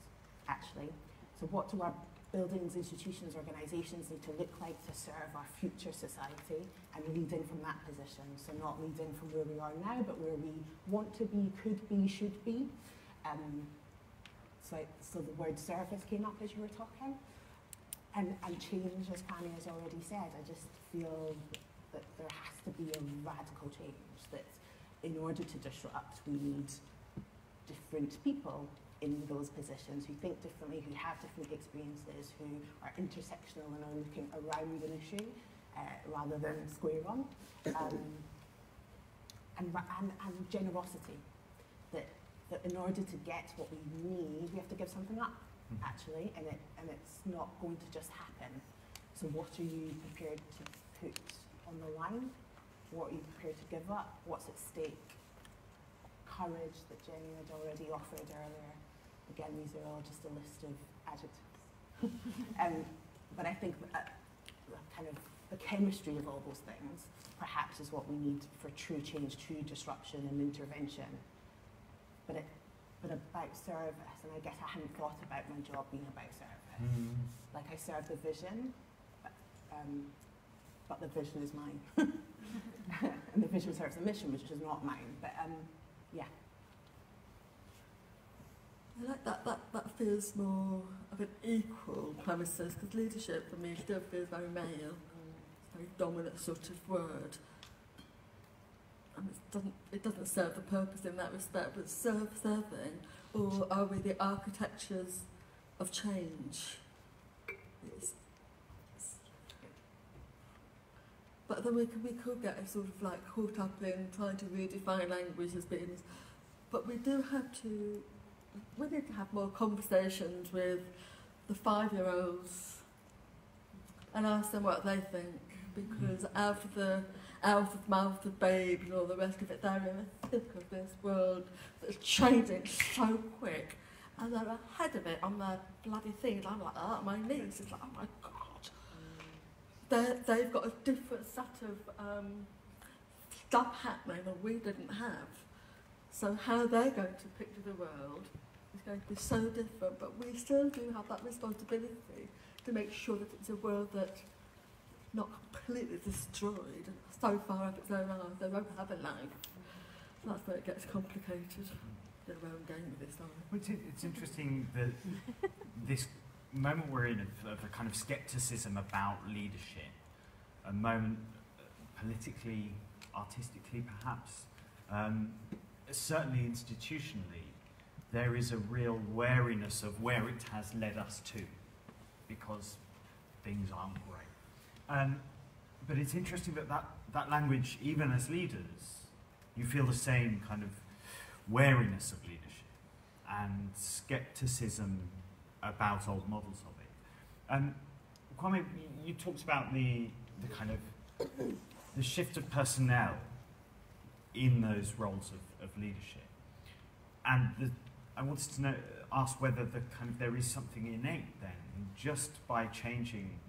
B: actually. So what do our buildings, institutions, organisations need to look like to serve our future society, and lead in from that position? So not lead in from where we are now, but where we want to be, could be, should be. So the word service came up as you were talking. And change, as Kwame has already said, I just feel that there has to be a radical change, that in order to disrupt, we need different people in those positions who think differently, who have different experiences, who are intersectional and are looking around an issue rather than square on. And generosity, that in order to get what we need, we have to give something up, actually, and it's not going to just happen. So what are you prepared to put on the line? What are you prepared to give up? What's at stake? Courage, that Jenny had already offered earlier. Again, these are all just a list of adjectives. But I think kind of the chemistry of all those things perhaps is what we need for true change, true disruption and intervention. But about service, and I guess I hadn't thought about my job being about service. Like I serve the vision, but the vision is mine. And the vision serves the mission, which is not mine. But yeah.
F: I like that feels more of an equal premises, because leadership for me still feels very male. It's a very dominant sort of word. And it doesn't serve the purpose in that respect, but serving, or are we the architectures of change? But then we could get sort of like caught up in trying to redefine language as being, but we need to have more conversations with the 5-year-olds and ask them what they think, because out of the mouth of babes and all the rest of it, they're in the thick of this world that's changing so quick, and they're ahead of it on their bloody things. I'm like, oh, my knees, it's like, oh my God. They've got a different set of stuff happening that we didn't have. So how they're going to picture the world is going to be so different, but we still do have that responsibility to make sure that it's a world that's not completely destroyed, so far up its own arse, they won't have a life. That's where it gets complicated. Their own game with this, aren't
D: Well, it's interesting that this moment we're in of a kind of scepticism about leadership, a moment politically, artistically perhaps, certainly institutionally, there is a real wariness of where it has led us to, because things aren't great. But it's interesting that language, even as leaders, you feel the same kind of wariness of leadership and scepticism about old models of it. Kwame, you talked about the kind of the shift of personnel in those roles of leadership, and I wanted to ask whether there is something innate then, just by changing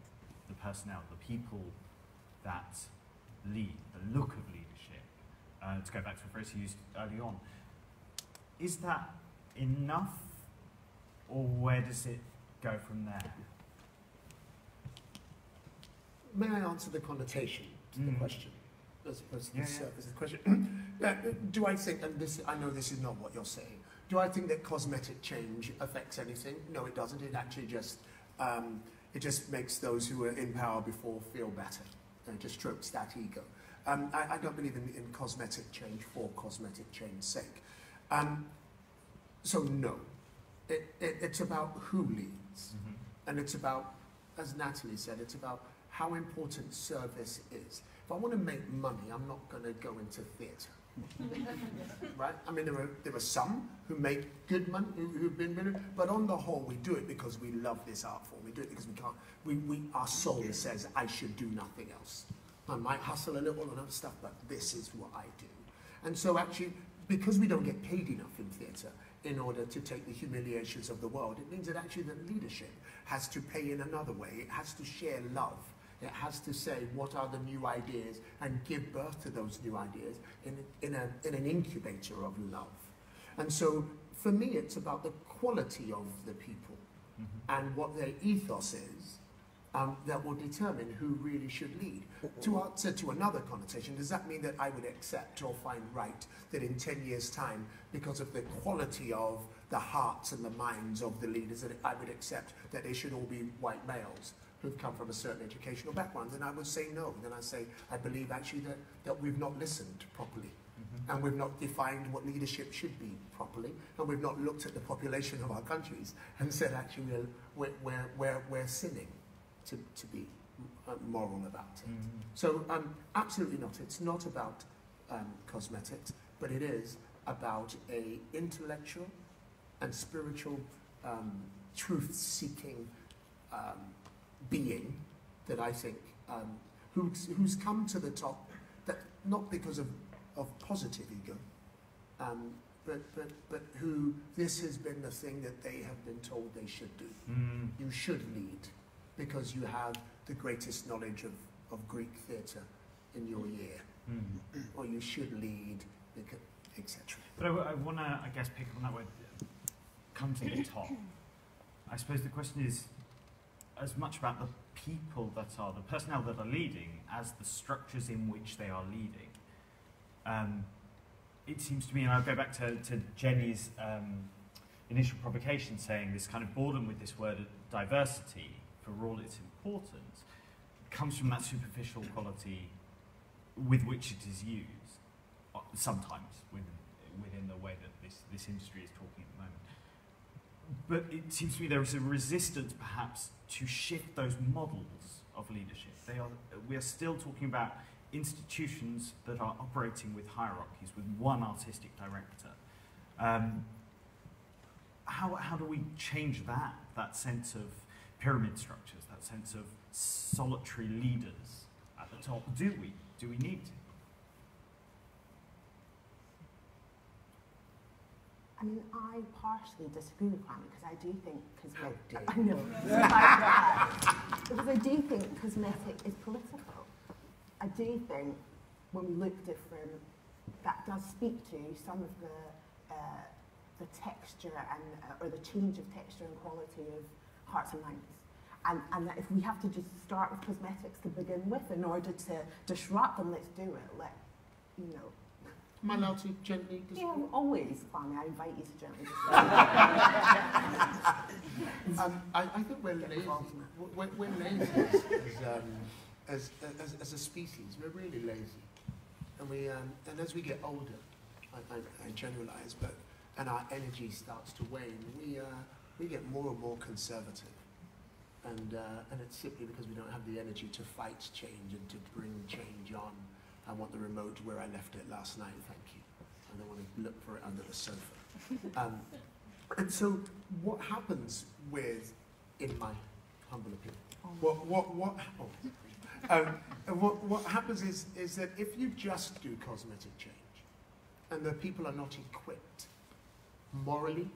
D: the personnel, the people that lead, the look of leadership. To go back to a phrase you used early on, is that enough, or where does it go from there?
E: May I answer the connotation to the question, as opposed to the surface of the question? Do I think, and this, I know this is not what you're saying, do I think that cosmetic change affects anything? No, it doesn't. It actually just, it just makes those who were in power before feel better. It just strokes that ego. I don't believe in cosmetic change for cosmetic change's sake. So no, it's about who leads, and it's about, as Natalie said, it's about how important service is. If I want to make money, I'm not going to go into theatre. Right? I mean, there are some who make good money, who've been million, but on the whole, we do it because we love this art form. We do it because we can't. Our soul says, I should do nothing else. I might hustle a little and other stuff, but this is what I do. And so actually, because we don't get paid enough in theatre in order to take the humiliations of the world, it means that actually the leadership has to pay in another way. It has to share love. It has to say what are the new ideas and give birth to those new ideas in an incubator of love. And so for me, it's about the quality of the people and what their ethos is that will determine who really should lead. To answer to another connotation, does that mean that I would accept or find right that in 10 years' time, because of the quality of the hearts and the minds of the leaders, that I would accept that they should all be white males who've come from a certain educational background? Then I would say no. Then I say, I believe actually that we've not listened properly. And we've not defined what leadership should be properly, and we've not looked at the population of our countries and said actually we're sinning to be moral about it. So absolutely not. It's not about cosmetics, but it is about a intellectual and spiritual truth-seeking being that I think who's come to the top, that not because of positive ego, but who this has been the thing that they have been told they should do. You should lead because you have the greatest knowledge of Greek theatre in your year, or you should lead, etc.
D: But I want to, I guess, pick up on that word, come to the top. I suppose the question is as much about the people that are, the personnel that are leading, as the structures in which they are leading. It seems to me, and I'll go back to Jenny's initial provocation, saying this kind of boredom with this word diversity, for all its importance, comes from that superficial quality with which it is used, sometimes within the way that this industry is talking at the moment. But it seems to me there is a resistance, perhaps, to shift those models of leadership. We are still talking about institutions that are operating with hierarchies, with one artistic director. How do we change that sense of pyramid structures, that sense of solitary leaders at the top? Do we need to?
B: I mean, I partially disagree with Kwame because I do think cosmetic.
E: How
B: I know. Because I do think cosmetic is political. I do think when we look different, that does speak to some of the texture and or the change of texture and quality of hearts and minds. And that if we have to just start with cosmetics to begin with in order to disrupt them, let's do it.
E: Am I allowed to gently disagree?
B: Yeah, always, Kwame. I invite you to gently disagree.
E: I think we're lazy. We're lazy as a species. We're really lazy, and as we get older, I generalize, and our energy starts to wane, we get more and more conservative, and it's simply because we don't have the energy to fight change and to bring change on. I want the remote where I left it last night, thank you. I don't want to look for it under the sofa. And so what happens in my humble opinion, what happens is that if you just do cosmetic change, and the people are not equipped morally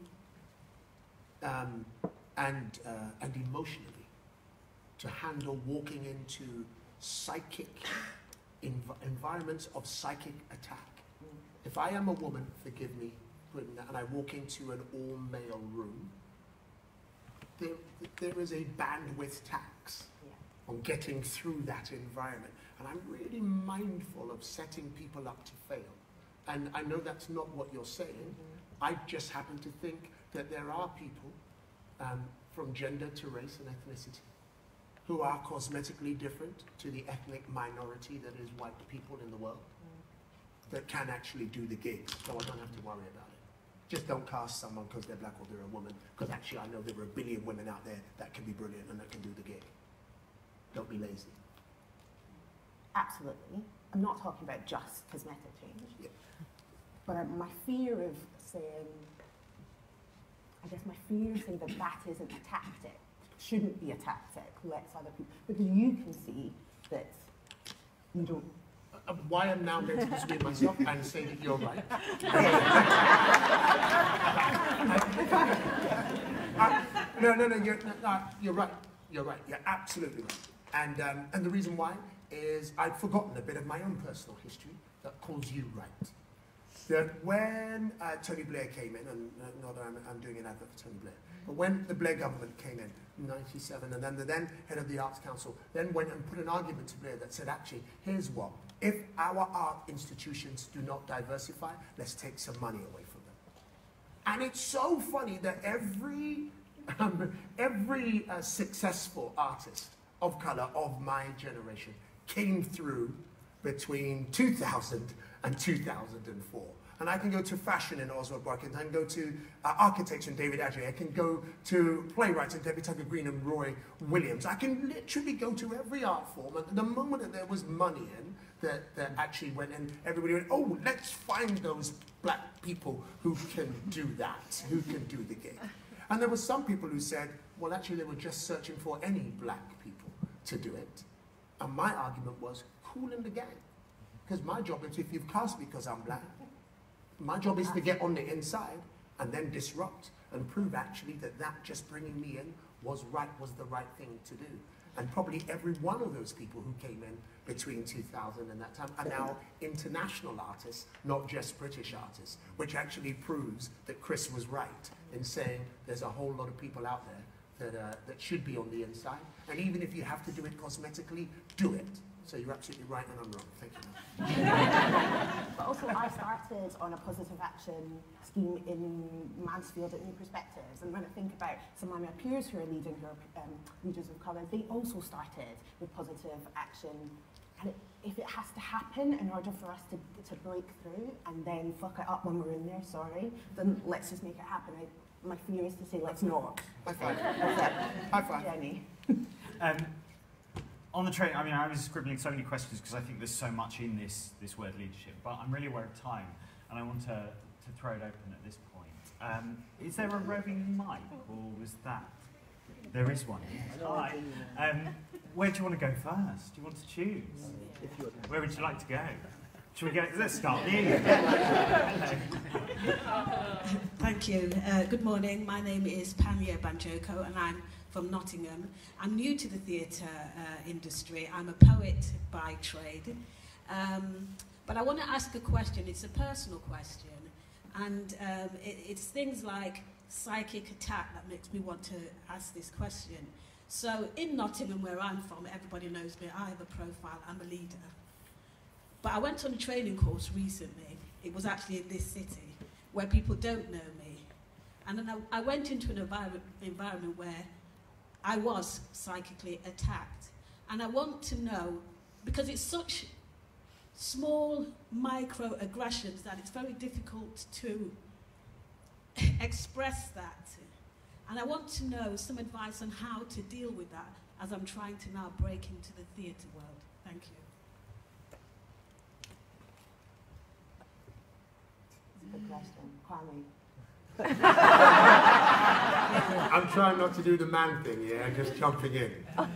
E: and emotionally to handle walking into psychic environments of psychic attack. If I am a woman, forgive me, and I walk into an all-male room, there is a bandwidth tax on getting through that environment. And I'm really mindful of setting people up to fail. And I know that's not what you're saying. I just happen to think that there are people from gender to race and ethnicity who are cosmetically different to the ethnic minority that is white people in the world, that can actually do the gig, so I don't have to worry about it. Just don't cast someone because they're black or they're a woman, because actually I know there are a billion women out there that can be brilliant and that can do the gig. Don't be lazy.
B: Absolutely. I'm not talking about just cosmetic change.
E: Yeah.
B: But my fear of saying, that that isn't a tactic, shouldn't be a tactic, lets other people, because you can see that you don't.
E: Why I'm now going to disagree with myself and say that you're right. You're right. You're right. You're absolutely right. And the reason why is I'd forgotten a bit of my own personal history that calls you right. That when Tony Blair came in, and not that I'm doing an advert for Tony Blair, but when the Blair government came in 97, and then the then head of the Arts Council then went and put an argument to Blair that said, actually, here's what, if our art institutions do not diversify, let's take some money away from them. And it's so funny that every successful artist of color of my generation came through between 2000 and 2004. And I can go to fashion in Oswald Barkin, I can go to architecture and David Adjaye, I can go to playwrights and Debbie Tucker Green and Roy Williams. I can literally go to every art form, and the moment that there was money in, that actually went in, everybody went, oh, let's find those black people who can do that, who can do the gig. And there were some people who said, well, actually they were just searching for any black people to do it. And my argument was, cool in the gang. Because my job is, if you've cast me because I'm black, my job is to get on the inside and then disrupt and prove actually that just bringing me in was the right thing to do. And probably every one of those people who came in between 2000 and that time are now international artists, not just British artists, which actually proves that Chris was right in saying there's a whole lot of people out there that should be on the inside. And even if you have to do it cosmetically, do it. So you're absolutely right and I'm wrong. Thank you.
B: But also, I started on a positive action scheme in Mansfield at New Perspectives. And when I think about some of my peers who are leading, who are leaders of colour, they also started with positive action. And if it has to happen in order for us to break through and then fuck it up when we're in there, sorry, then let's just make it happen. My fear is to say, let's not.
E: High five.
B: High five.
E: High five.
B: Jenny.
D: on the training, I mean, I was scribbling so many questions because I think there's so much in this word leadership, but I'm really aware of time, and I want to throw it open at this point. Is there a roving mic, or was that? There is one. Hi. Where do you want to go first? Do you want to choose? Where would you like to go? Should we go? Let's start here.
G: Thank you. Good morning. My name is Panellists Banjoko, and I'm from Nottingham. I'm new to the theatre industry. I'm a poet by trade. But I want to ask a question. It's a personal question. And it's things like psychic attack that makes me want to ask this question. So in Nottingham, where I'm from, everybody knows me. I have a profile. I'm a leader. But I went on a training course recently. It was actually in this city, where people don't know me. And then I went into an environment where I was psychically attacked. And I want to know, because it's such small microaggressions that it's very difficult to express that. And I want to know some advice on how to deal with that as I'm trying to now break into the theatre world. Thank you.
B: Good question. Kwame.
E: I'm trying not to do the man thing, yeah, just jumping in.
B: I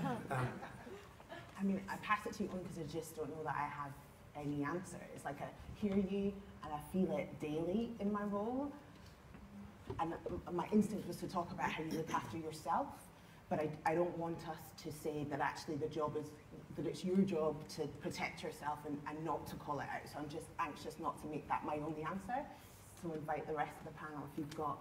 B: mean, I pass it to you only because I just don't know that I have any answer. It's like I hear you and I feel it daily in my role. And my instinct was to talk about how you look after yourself, but I don't want us to say that actually the job is, that it's your job to protect yourself and not to call it out. So I'm just anxious not to make that my only answer. So invite the rest of the panel if you've got.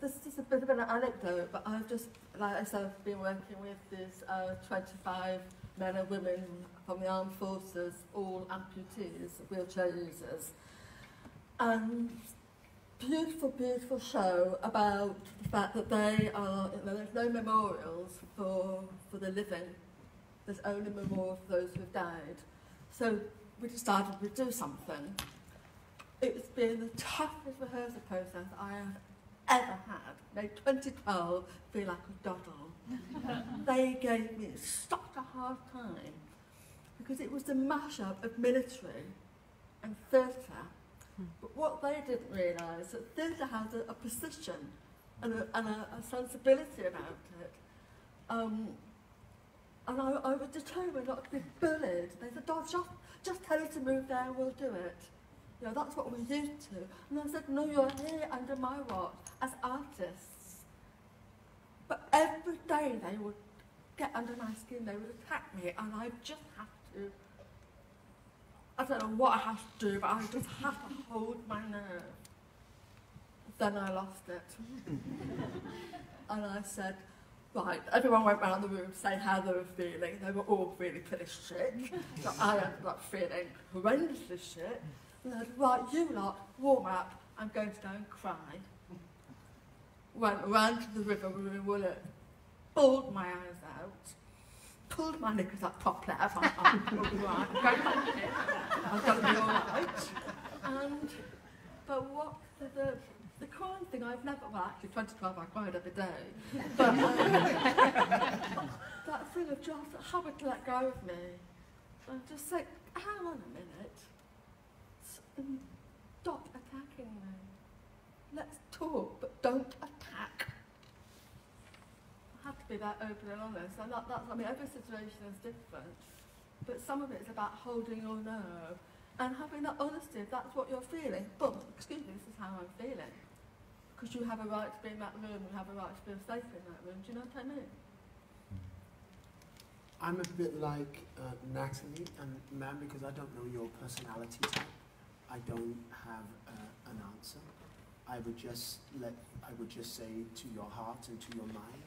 F: This is a bit of an anecdote, but I've just, like I said, I've been working with these 25 men and women from the armed forces, all amputees, wheelchair users. And beautiful, beautiful show about the fact that they are, you know, there's no memorials for the living. There's only memorials for those who've died. So we decided we'd do something. It's been the toughest rehearsal process I have ever had. Made 2012 feel like a doddle. They gave me such a hard time because it was the mashup of military and theatre. But what they didn't realise, that theatre has a position and a sensibility about it. And I was determined not to be bullied. They said, "Oh, just tell us to move there and we'll do it. You know, that's what we're used to." And I said, "No, you're here under my watch as artists." But every day they would get under my skin, they would attack me, and I just have to, I don't know what I have to do, but I just have to hold my nerve. Then I lost it. And I said, right, everyone went round the room saying how they were feeling. They were all feeling pretty sick. So I ended up feeling horrendously sick. And I said, right, you lot, warm up. I'm going to go and cry. Went round to the river we were in Woolwich, bawled my eyes out, pulled my knickers up properly. I'm going to be all right. And, but what the crying thing, I've never, well actually 2012 I cried every day, but that thing of just having to let go of me and just say, hang on a minute, stop attacking me. Let's talk, but don't attack. I have to be that open and honest, and that's, I mean, every situation is different, but some of it is about holding your nerve and having that honesty. If that's what you're feeling, boom, excuse me, this is how I'm feeling. Because you have a right to be in that room, you have a right to feel safe in that room. Do you know what I mean?
E: I'm a bit like Natalie and Ma'am, because I don't know your personality type. I don't have an answer. I would just say to your heart and to your mind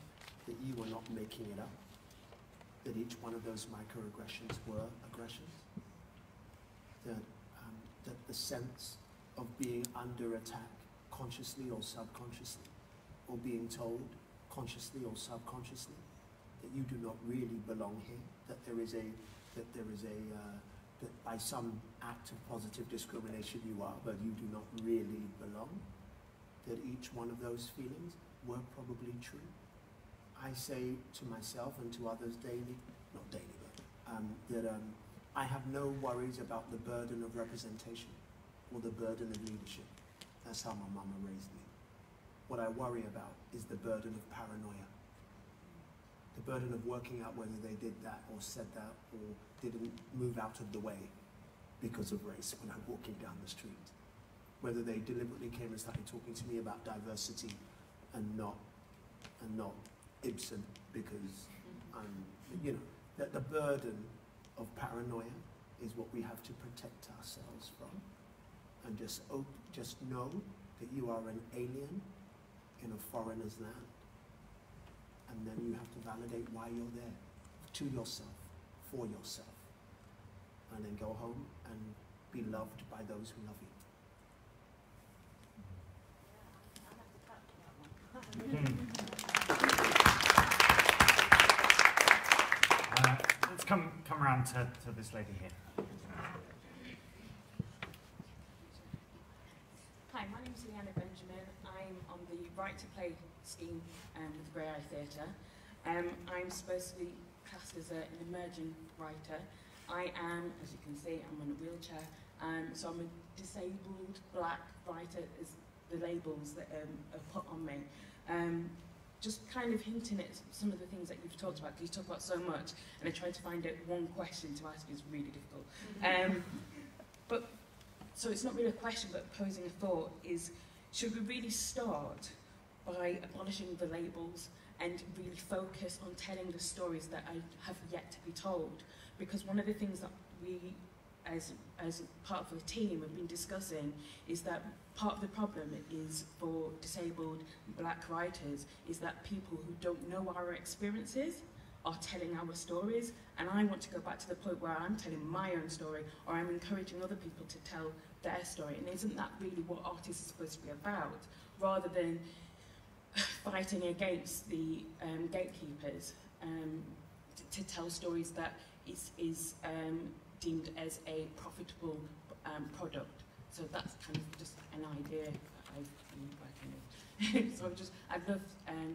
E: that you are not making it up. That each one of those microaggressions were aggressions. That the sense of being under attack, consciously or subconsciously, or being told, consciously or subconsciously, that you do not really belong here, that by some act of positive discrimination you are, but you do not really belong, that each one of those feelings were probably true. I say to myself and to others daily, not daily, but that I have no worries about the burden of representation or the burden of leadership. That's how my mama raised me. What I worry about is the burden of paranoia. The burden of working out whether they did that or said that or didn't move out of the way because of race when I'm walking down the street. Whether they deliberately came and started talking to me about diversity and not Ibsen because I'm, you know, that the burden of paranoia is what we have to protect ourselves from. And just know that you are an alien in a foreigner's land. And then you have to validate why you're there, to yourself, for yourself. And then go home and be loved by those who love you.
D: Let's come around to this lady here.
H: Hi, my name is Leanna Benjamin. I'm on the Right to Play scheme with the Kwei-Armah Theatre. I'm supposed to be classed as an emerging writer. I am, as you can see, I'm on a wheelchair, so I'm a disabled black writer, is the labels that are put on me. Just kind of hinting at some of the things that you've talked about, because you talk about so much, and I tried to find out one question to ask you is really difficult. So it's not really a question, but posing a thought is, should we really start by abolishing the labels and really focus on telling the stories that have yet to be told? Because one of the things that we, as part of the team, have been discussing is that part of the problem is for disabled black writers is that people who don't know our experiences are telling our stories, and I want to go back to the point where I'm telling my own story, or I'm encouraging other people to tell their story. And isn't that really what art is supposed to be about, rather than fighting against the gatekeepers to tell stories that is deemed as a profitable product? So that's kind of just an idea that I've been working with. So I'd love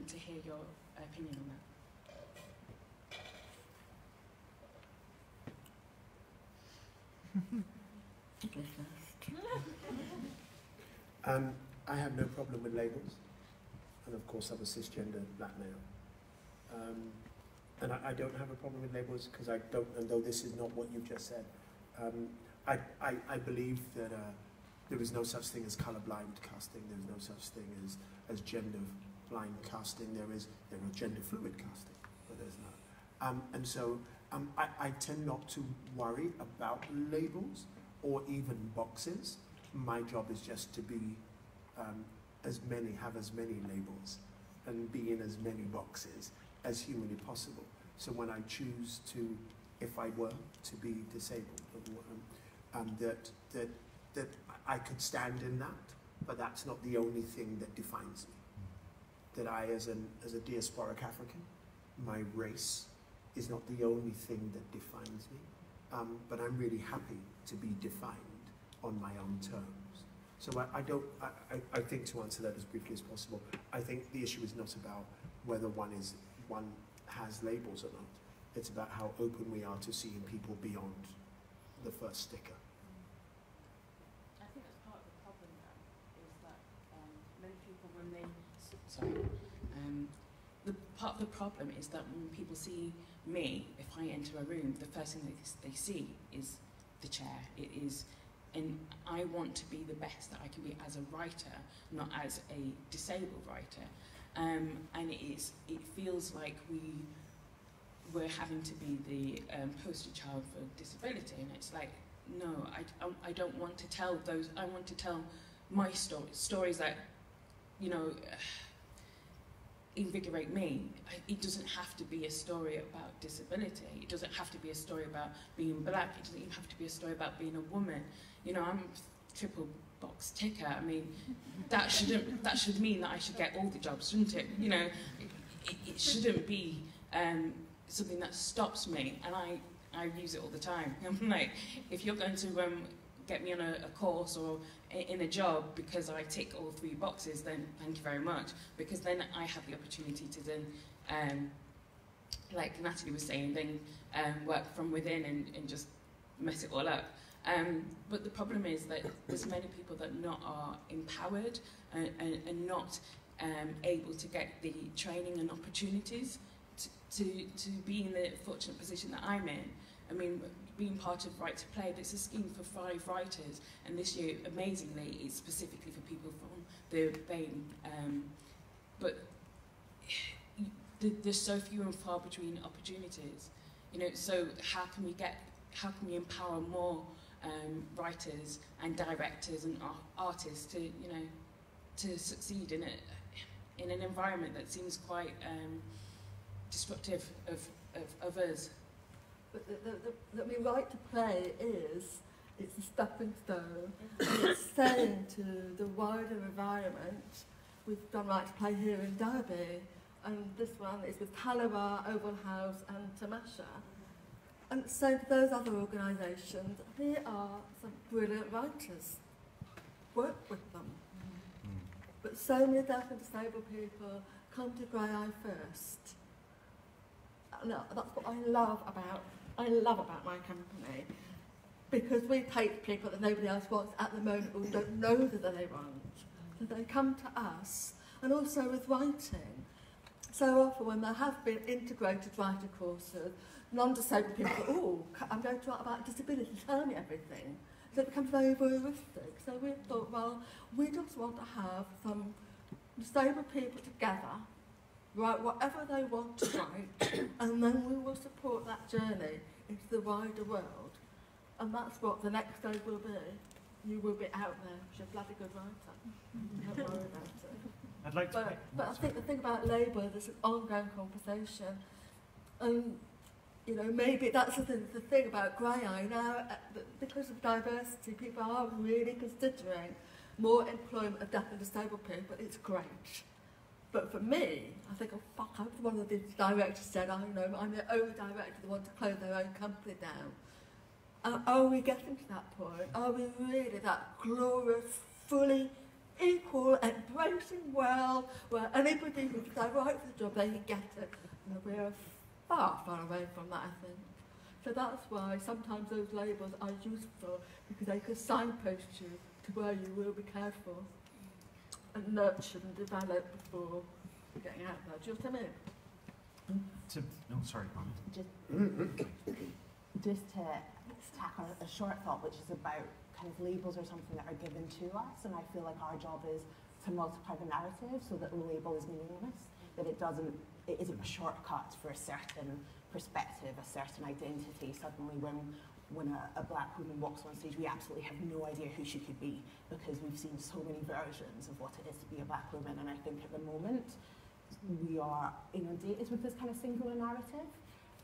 H: to hear your opinion on that.
E: I have no problem with labels, and of course I'm a cisgender black male. And I don't have a problem with labels because I don't, and though this is not what you've just said, I believe that there is no such thing as colorblind casting, there's no such thing as gender blind casting, there are gender fluid casting, but there's not. And so I tend not to worry about labels or even boxes. My job is just to be have as many labels and be in as many boxes as humanly possible. So when I choose to, if I were to be disabled, that I could stand in that, but that's not the only thing that defines me. That I, as a diasporic African, my race is not the only thing that defines me, but I'm really happy to be defined on my own terms. So I think, to answer that as briefly as possible, I think the issue is not about whether one has labels or not. It's about how open we are to seeing people beyond the first sticker.
H: I think that's part of the problem, though, is that many people, when they part of the problem is that when people see me, if I enter a room, the first thing they see is the chair. It is, and I want to be the best that I can be as a writer, not as a disabled writer. And it feels like we're having to be the poster child for disability, and it's like, no, I don't want to tell those. I want to tell my stories that, you know, invigorate me. It doesn't have to be a story about disability. It doesn't have to be a story about being black. It doesn't even have to be a story about being a woman. You know, I'm a triple box ticker. I mean, that should mean that I should get all the jobs, shouldn't it? You know, it shouldn't be something that stops me, and I use it all the time. I'm like, if you're going to get me on a course or in a job because I tick all 3 boxes, then thank you very much, because then I have the opportunity to then like Natalie was saying, then work from within and just mess it all up. But the problem is that there's many people that are empowered and not able to get the training and opportunities to be in the fortunate position that I'm in. I mean, being part of Right to Play, there's a scheme for 5 writers, and this year, amazingly, it's specifically for people from the BAME. But there's so few and far between opportunities, you know. So how can we empower more writers and directors and artists to, you know, to succeed in an environment that seems quite disruptive of us?
F: But the Right to Play it's a stepping stone. It's saying to the wider environment, we've done Right to Play here in Derby, and this one is with Talawar, Oval House and Tamasha. And so to those other organisations, here are some brilliant writers. Work with them. But so many deaf and disabled people come to Kwei-Armah first. No, that's what I love about my company, because we take people that nobody else wants at the moment or don't know that they want. So they come to us, and also with writing. So often when there have been integrated writer courses, non-disabled people go, oh, I'm going to write about disability, tell me everything. So it becomes very voyeuristic. So we thought, well, we just want to have some disabled people together, write whatever they want to write, and then we will support that journey into the wider world. And that's what the next stage will be. You will be out there, because you're a bloody good writer. Don't worry about it.
D: I'd like to
F: but I think the thing about labour, there's an ongoing conversation. And, you know, maybe that's the thing about Kwei-Armah now, because of diversity, people are really considering more employment of deaf and disabled people. It's great. But for me, I think, oh fuck, I'm one of the directors said, I know, I'm the only director that wants to close their own company down. Are we getting to that point? Are we really that glorious, fully equal, embracing world where anybody who's right for the job, they can get it? No, we're far, far away from that, I think. So that's why sometimes those labels are useful, because they can signpost you to where you will be cared for and nurtured and developed before getting out there. Do you know what I mean?
D: Sorry,
B: Just to tackle a short thought, which is about kind of labels or something that are given to us, and I feel like our job is to multiply the narrative so that the label is meaningless, that it isn't a shortcut for a certain perspective, a certain identity. Suddenly when a black woman walks on stage, we absolutely have no idea who she could be, because we've seen so many versions of what it is to be a black woman, and I think at the moment we are inundated with this kind of singular narrative.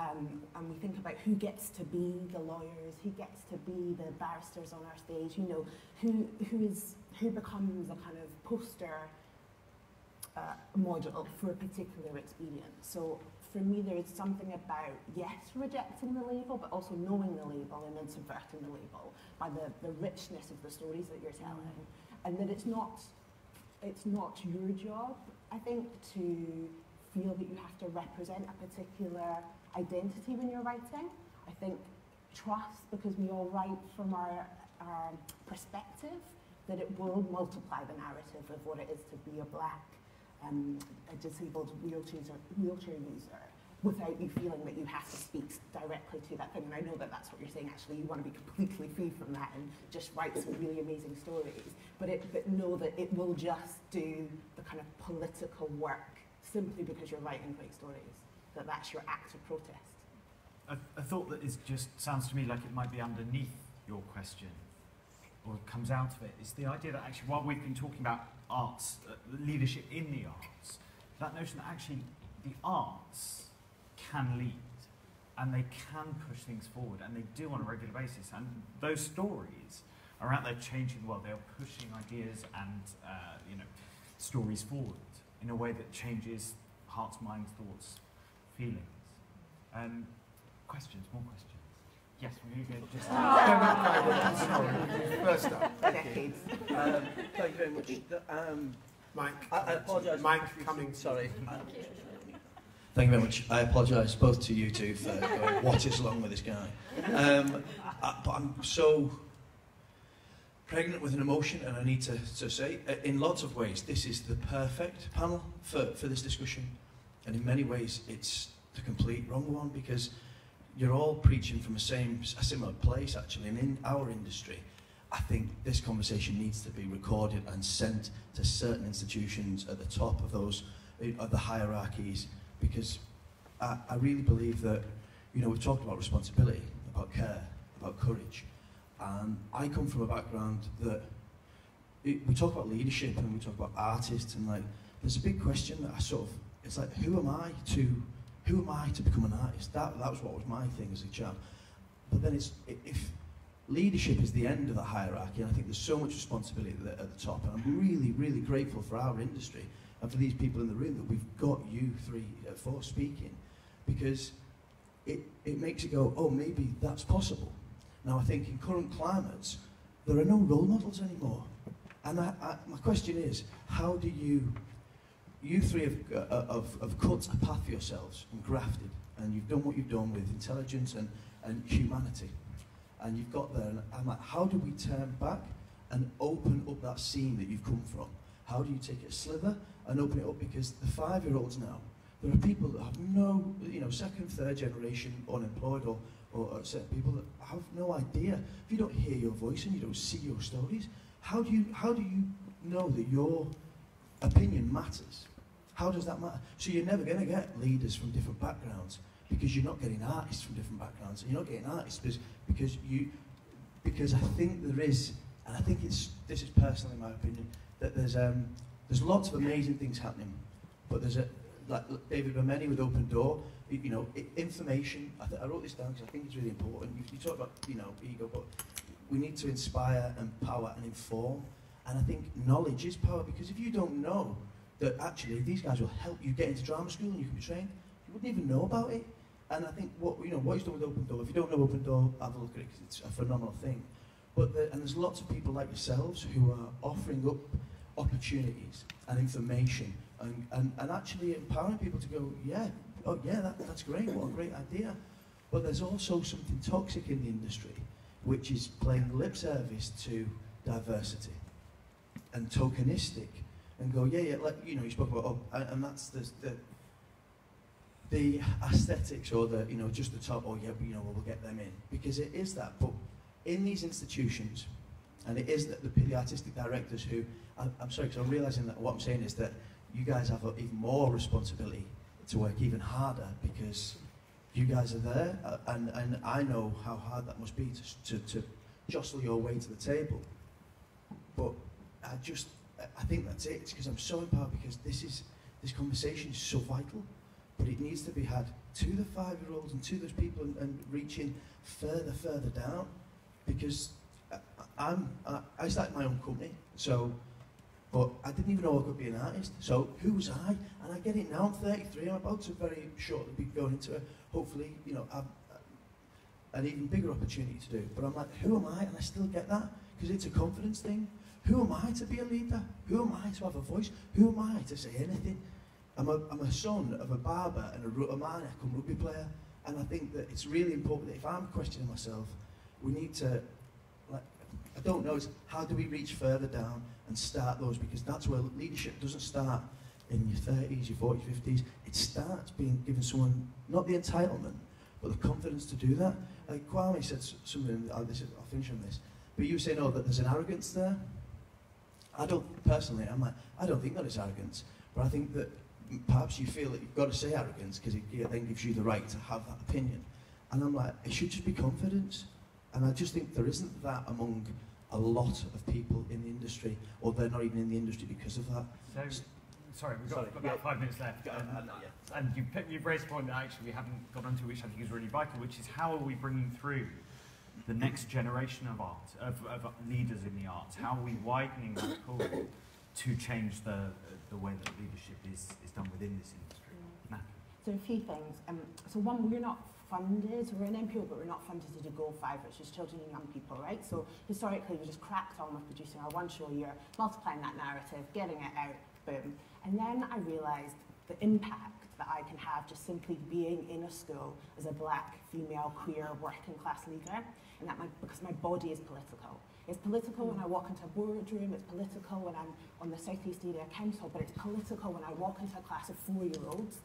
B: And we think about who gets to be the lawyers, who gets to be the barristers on our stage, you know, who becomes a kind of poster model for a particular experience. So for me, there is something about, yes, rejecting the label, but also knowing the label and then subverting the label by the richness of the stories that you're telling, and that it's not your job, I think, to feel that you have to represent a particular identity when you're writing. I think trust, because we all write from our perspective, that it will multiply the narrative of what it is to be a black, a disabled wheelchair user, without you feeling that you have to speak directly to that thing. And I know that that's what you're saying, actually, you want to be completely free from that and just write some really amazing stories, but know that it will just do the kind of political work simply because you're writing great stories. That's your act of protest.
D: A thought that sounds to me like it might be underneath your question, or comes out of it, is the idea that actually, while we've been talking about arts, leadership in the arts, that notion that actually the arts can lead, and they can push things forward, and they do on a regular basis, and those stories are out there changing the world. They are pushing ideas and stories forward in a way that changes hearts, minds, thoughts, feelings. Questions? More questions? Yes, we're going to just...
E: First up.
B: Decades.
I: Thank you very much.
E: Mike.
I: I apologise.
E: Mike coming.
I: Sorry. Thank you very much. I apologise both to you two for going, what is wrong with this guy? But I'm so pregnant with an emotion, and I need to say, in lots of ways, this is the perfect panel for this discussion. And in many ways, it's the complete wrong one, because you're all preaching from a similar place, actually. And in our industry, I think this conversation needs to be recorded and sent to certain institutions at the top of those, of the hierarchies, because I really believe that, you know, we've talked about responsibility, about care, about courage, and I come from a background that, we talk about leadership and we talk about artists, and like, there's a big question that I sort of, it's like, who am I to become an artist? That was what was my thing as a child. But then if leadership is the end of the hierarchy, and I think there's so much responsibility at the top, and I'm really, really grateful for our industry and for these people in the room that we've got you four speaking, because it makes it go, oh, maybe that's possible. Now, I think in current climates, there are no role models anymore. And my question is, how do you three have cut a path for yourselves and grafted, and you've done what you've done with intelligence and humanity, and you've got there, and I'm like, how do we turn back and open up that scene that you've come from? How do you take it a sliver and open it up? Because the 5-year-olds now, there are people that have no, you know, second, third generation unemployed, or certain people that have no idea. If you don't hear your voice and you don't see your stories, how do you know that your opinion matters? How does that matter? So you're never going to get leaders from different backgrounds, because you're not getting artists from different backgrounds, and you're not getting artists because I think there is, and I think this is personally my opinion, that there's lots of amazing things happening, but there's like David Bermeni with Open Door, you know, information. I wrote this down because I think it's really important. You talk about, you know, ego, but we need to inspire, empower, and inform. And I think knowledge is power, because if you don't know that actually these guys will help you get into drama school and you can be trained, you wouldn't even know about it. And I think what he's done with Open Door, if you don't know Open Door, have a look at it, because it's a phenomenal thing. But and there's lots of people like yourselves who are offering up opportunities and information, and actually empowering people to go, yeah, oh yeah, that's great, what a great idea. But there's also something toxic in the industry, which is playing lip service to diversity and tokenistic, and go, yeah, like, you know, you spoke about, and that's the aesthetics, or the, you know, just the top, yeah, but, you know, we'll get them in, because it is that. But in these institutions, and it is that the artistic directors who, I'm sorry, because I'm realising that what I'm saying is that you guys have even more responsibility to work even harder, because you guys are there, and I know how hard that must be to jostle your way to the table. But I think that's it. It's because I'm so empowered, because this conversation is so vital, but it needs to be had to the 5-year-olds and to those people, and reaching further down, because I started my own company, but I didn't even know I could be an artist. So who was I? And I get it now. I'm 33. I'm about to very shortly be going into hopefully, you know, an even bigger opportunity to do. But I'm like, who am I? And I still get that, because it's a confidence thing. Who am I to be a leader? Who am I to have a voice? Who am I to say anything? I'm a son of a barber and a Manecum rugby player, and I think that it's really important that if I'm questioning myself, we need to, like, I don't know, it's how do we reach further down and start those, because that's where leadership doesn't start in your 30s, your 40s, 50s. It starts being given someone, not the entitlement, but the confidence to do that. Like Kwame said something, I'll finish on this, but you were saying, oh, that there's an arrogance there. I don't think that is arrogance, but I think that perhaps you feel that you've got to say arrogance, because it then gives you the right to have that opinion. And I'm like, it should just be confidence. And I just think there isn't that among a lot of people in the industry, or they're not even in the industry because of that.
D: So, sorry, we've got about 5 minutes left. And you've raised a point that actually we haven't got onto, which I think is really vital, which is how are we bringing through the next generation of art, of leaders in the arts? How are we widening that pool to change the way that leadership is done within this industry? Natalie.
B: So a few things. So one, we're not funded, we're an NPO, but we're not funded to do Goal 5, which is children and young people, right? So historically, we just cracked on with producing our one show a year, multiplying that narrative, getting it out, boom. And then I realised the impact that I can have just simply being in a school as a black, female, queer, working class leader, and that because my body is political. It's political when I walk into a boardroom, it's political when I'm on the South East Area Council, but it's political when I walk into a class of 4-year-olds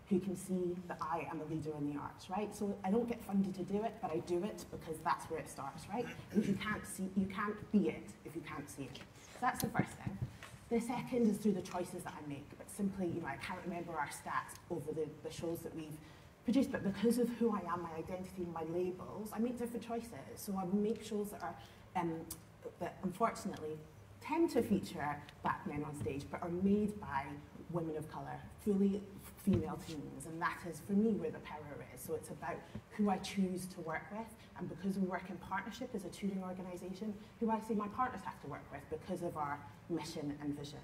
B: who can see that I am a leader in the arts, right? So I don't get funded to do it, but I do it because that's where it starts, right? And you can't be it if you can't see it. So that's the first thing. The second is through the choices that I make, but simply, I can't remember our stats over the shows that we've produced, but because of who I am, my identity, my labels, I make different choices. So I make shows that are, that unfortunately tend to feature black men on stage, but are made by women of colour, fully female teams, and that is, for me, where the power is. So it's about who I choose to work with, and because we work in partnership as a touring organisation, who I say my partners have to work with because of our mission and vision.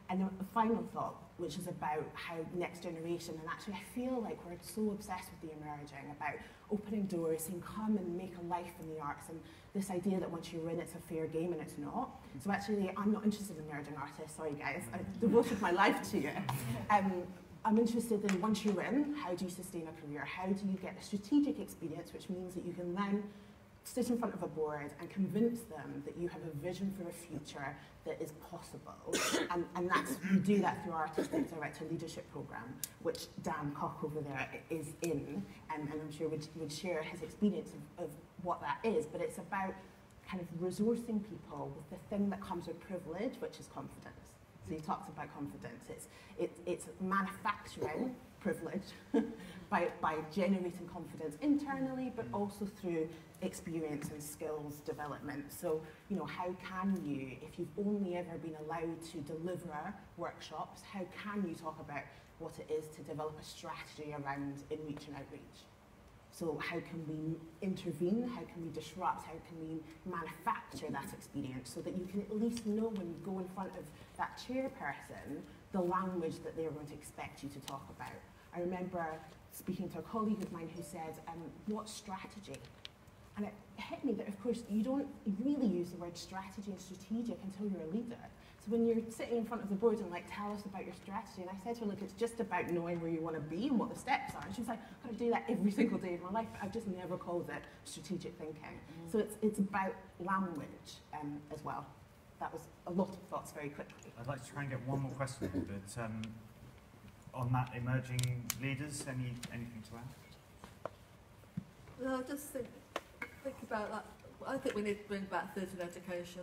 B: And the final thought, which is about how next generation, and actually I feel like we're so obsessed with the emerging, about opening doors, saying come and make a life in the arts, and this idea that once you're in, it's a fair game, and it's not. So actually, I'm not interested in emerging artists, sorry guys, I devoted my life to you. I'm interested in, once you're in, how do you sustain a career? How do you get a strategic experience, which means that you can then sit in front of a board and convince them that you have a vision for a future that is possible. And we do that through our Artistic Director Leadership Programme, which Dan Cock over there is in, and I'm sure would share his experience of what that is. But it's about kind of resourcing people with the thing that comes with privilege, which is confidence. So he talks about confidence. It's manufacturing privilege by generating confidence internally, but also through experience and skills development. So, how can you, if you've only ever been allowed to deliver workshops, how can you talk about what it is to develop a strategy around in-reach and outreach? So how can we intervene? How can we disrupt? How can we manufacture that experience so that you can at least know when you go in front of that chairperson the language that they're going to expect you to talk about? I remember speaking to a colleague of mine who said, what strategy? And it hit me that, of course, you don't really use the word strategy and strategic until you're a leader. So when you're sitting in front of the board and tell us about your strategy, and I said to her, look, it's just about knowing where you want to be and what the steps are. And she was like, I do that every single day of my life, but I've just never called it strategic thinking. So it's about language as well. That was a lot of thoughts very quickly.
D: I'd like to try and get one more question, but on that, emerging leaders, anything to add?
F: No, just think about that. I think we need to bring back theatre education.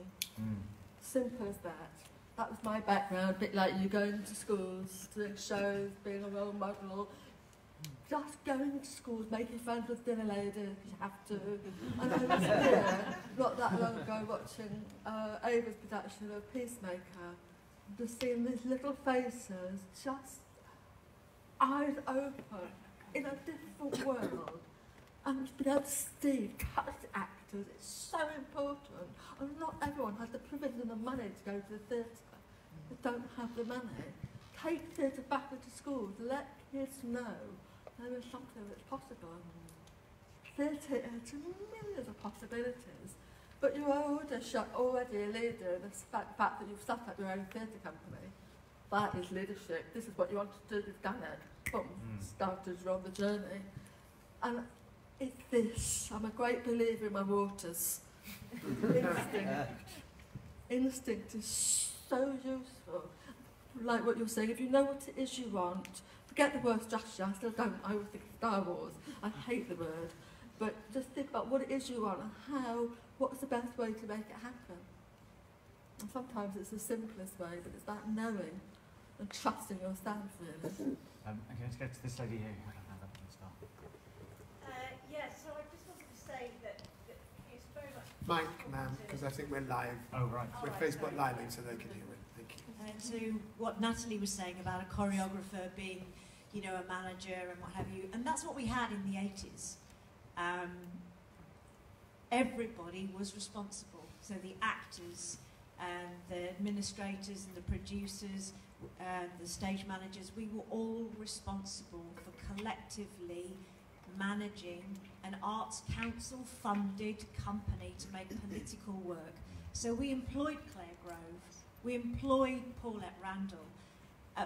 F: Simple as that. That was my background, a bit like you going to schools, doing shows, being a role model, just going to schools, making friends with dinner ladies, because you have to. And I was here, not that long ago, watching Ava's production of Peacemaker, just seeing these little faces, just eyes open, in a different world. And being able to see cast actors, it's so important. And not everyone has the privilege and the money to go to the theatre. They don't have the money. Take theatre back into schools, let kids know there is something that's possible. Theatre has millions of possibilities. But you're already a leader in the fact that you've set up your own theatre company. That is leadership. This is what you want to do, you've done it. Boom, started, you're on the journey. And it's this. I'm a great believer in my waters. Instinct is so useful. Like what you're saying, if you know what it is you want, forget the word strategy. I still don't. I always think of Star Wars. I hate the word. But just think about what it is you want and what's the best way to make it happen. And sometimes it's the simplest way, but it's that knowing and trusting yourself, really.
D: I'm going to go to this lady here.
J: So I just wanted to say that it's very much...
E: Mike, ma'am, because I think we're live.
D: Oh, right.
E: We're Facebook living, so they can hear it. Thank you.
K: To what Natalie was saying about a choreographer being, a manager and what have you, and that's what we had in the 80s. Everybody was responsible. So the actors and the administrators and the producers, the stage managers, we were all responsible for collectively managing an arts council funded company to make political work. So we employed Claire Grove, we employed Paulette Randall,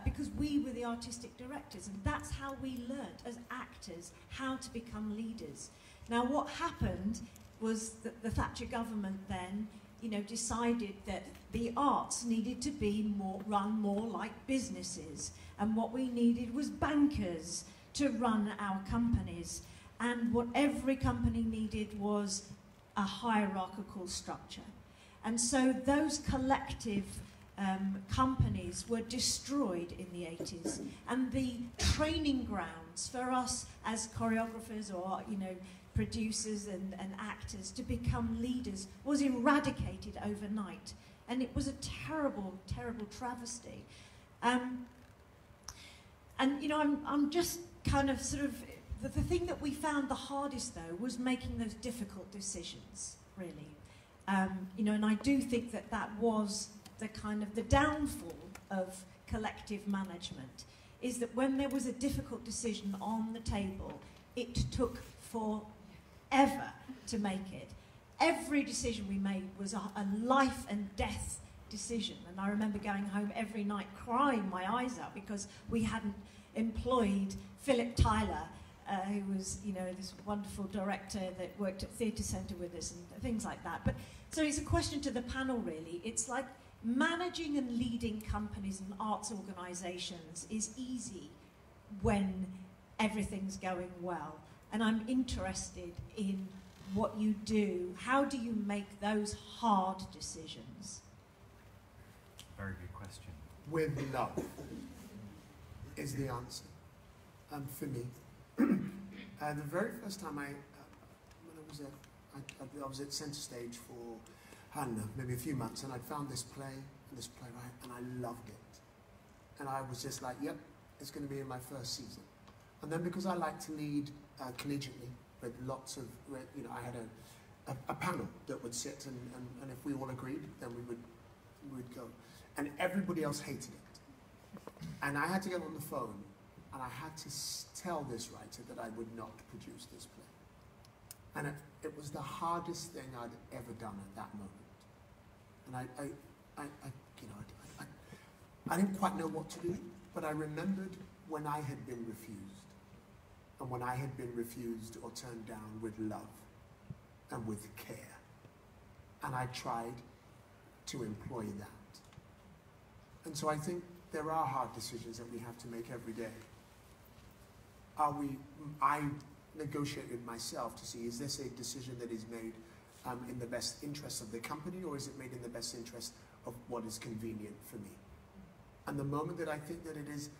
K: because we were the artistic directors, and that's how we learnt as actors how to become leaders. Now, what happened was that the Thatcher government then, decided that the arts needed to be run more like businesses, and what we needed was bankers to run our companies, and what every company needed was a hierarchical structure. And so those collective companies were destroyed in the 80s, and the training grounds for us as choreographers or producers and actors to become leaders was eradicated overnight, and it was a terrible, terrible travesty. And I'm just kind of sort of the thing that we found the hardest though was making those difficult decisions, really. And I do think that was the kind of the downfall of collective management, is that when there was a difficult decision on the table, it took forever to make it. Every decision we made was a life and death decision, and I remember going home every night crying my eyes out because we hadn't employed Philip Tyler, who was, this wonderful director that worked at Theatre Centre with us and things like that. But so it's a question to the panel, really. It's like managing and leading companies and arts organisations is easy when everything's going well. And I'm interested in what you do. How do you make those hard decisions?
D: Very good question.
E: With love is the answer. For me, the very first time when I was at Centre Stage for maybe a few months, and I found this playwright, and I loved it. And I was just like, yep, it's going to be in my first season. And then because I like to lead collegiately with lots of, I had a panel that would sit, and if we all agreed, then we would go. And everybody else hated it. And I had to get on the phone, and I had to tell this writer that I would not produce this play. And it was the hardest thing I'd ever done at that moment. And I didn't quite know what to do, but I remembered when I had been refused, and when I had been refused or turned down with love and with care. And I tried to employ that. And so I think there are hard decisions that we have to make every day. I negotiate with myself to see, is this a decision that is made in the best interest of the company, or is it made in the best interest of what is convenient for me? And the moment that I think that it is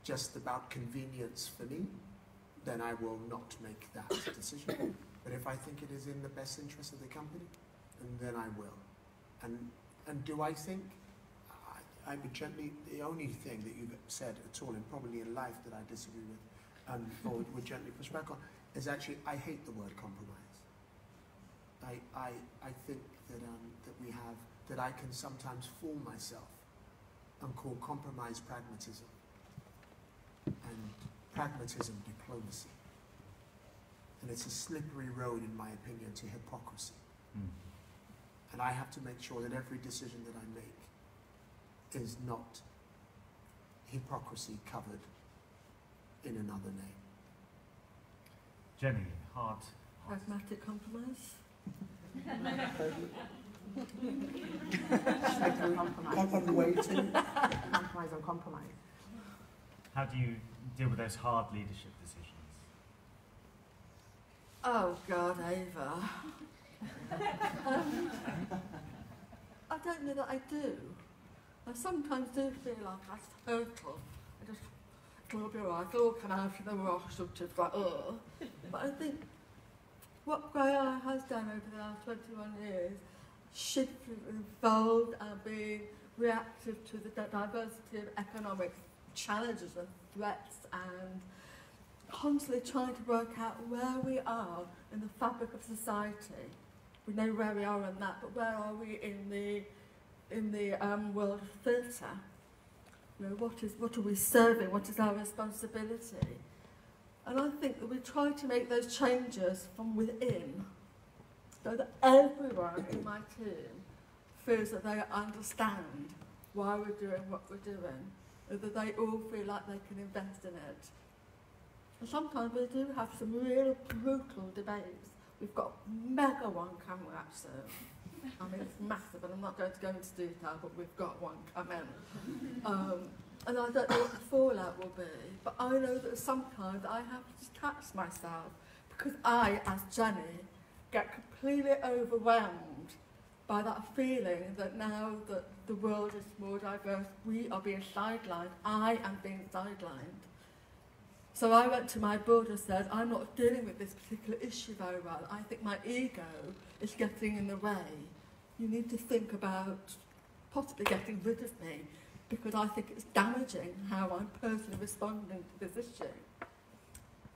E: just about convenience for me, then I will not make that decision. But if I think it is in the best interest of the company, then I will. And do I think, I would gently, the only thing that you've said at all, and probably in life that I disagree with, or would gently push back on, is actually, I hate the word compromise. I think that I can sometimes fool myself and call compromise pragmatism, and pragmatism diplomacy. And it's a slippery road, in my opinion, to hypocrisy. And I have to make sure that every decision that I make is not hypocrisy covered in another name.
D: Jenny, hard.
F: Pragmatic compromise.
B: On the way to compromise on compromise.
D: How do you deal with those hard leadership decisions?
F: Oh God, Ava. I don't know that I do. I sometimes do feel like I hurtle. I just will be right, all come out of the rock, sort of like, oh. But I think what Kwei-Armah has done over the last 21 years, shifted, evolved, and being reactive to the diversity of economic challenges and threats, and constantly trying to work out where we are in the fabric of society. We know where we are in that, but where are we in the world of theatre? You know, what are we serving? What is our responsibility? And I think that we try to make those changes from within, so that everyone in my team feels that they understand why we're doing what we're doing. that they all feel like they can invest in it. And sometimes we do have some real brutal debates. We've got mega one coming up soon. I mean, it's massive, and I'm not going to go into detail, but we've got one coming. And I don't know what the fallout will be, but I know that sometimes I have to catch myself because I, as Jenny, get completely overwhelmed by that feeling that now that the world is more diverse, we are being sidelined. I am being sidelined. So I went to my board and said, I'm not dealing with this particular issue very well. I think my ego is getting in the way. You need to think about possibly getting rid of me because I think it's damaging how I'm personally responding to this issue.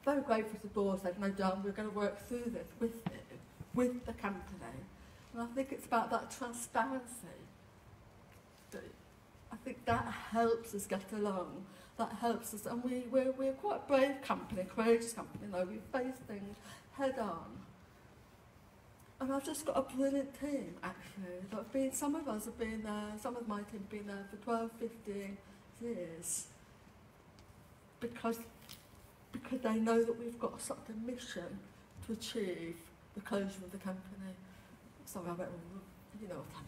F: Very grateful to the board said, no, John, we're going to work through this with you, with the company. And I think it's about that transparency. I think that helps us get along. That helps us, and we're quite a brave company, courageous company, you know, we face things head on. And I've just got a brilliant team, actually. Some of us have been there, some of my team have been there for 12, 15 years. Because they know that we've got such a mission to achieve the closure of the company. Sorry, I went, you know what I'm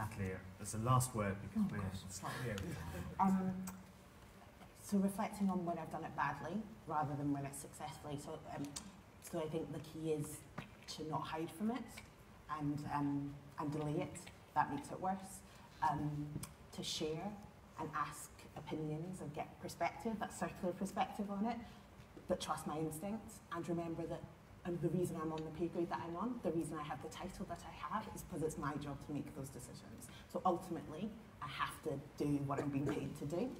F: saying.
D: Natalie, as a last word, because we're slightly over time.
B: So reflecting on when I've done it badly rather than when it's successfully. So I think the key is to not hide from it and delay it. That makes it worse. To share and ask opinions and get perspective, that circular perspective on it, but trust my instincts and remember that the reason I'm on the pay grade that I'm on, the reason I have the title that I have is because it's my job to make those decisions. So ultimately, I have to do what I'm being paid to do.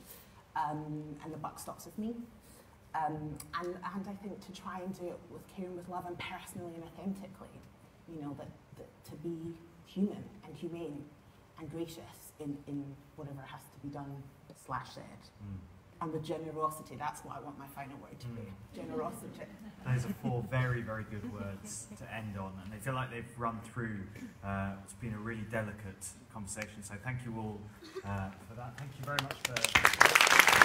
B: And the buck stops with me. And I think to try and do it with care and with love and personally and authentically, you know, that to be human and humane and gracious in whatever has to be done / said. And with generosity, that's what I want my final word to be. Generosity.
D: Those are 4 very, very good words to end on, and I feel like they've run through. It's been a really delicate conversation, so thank you all for that. Thank you very much for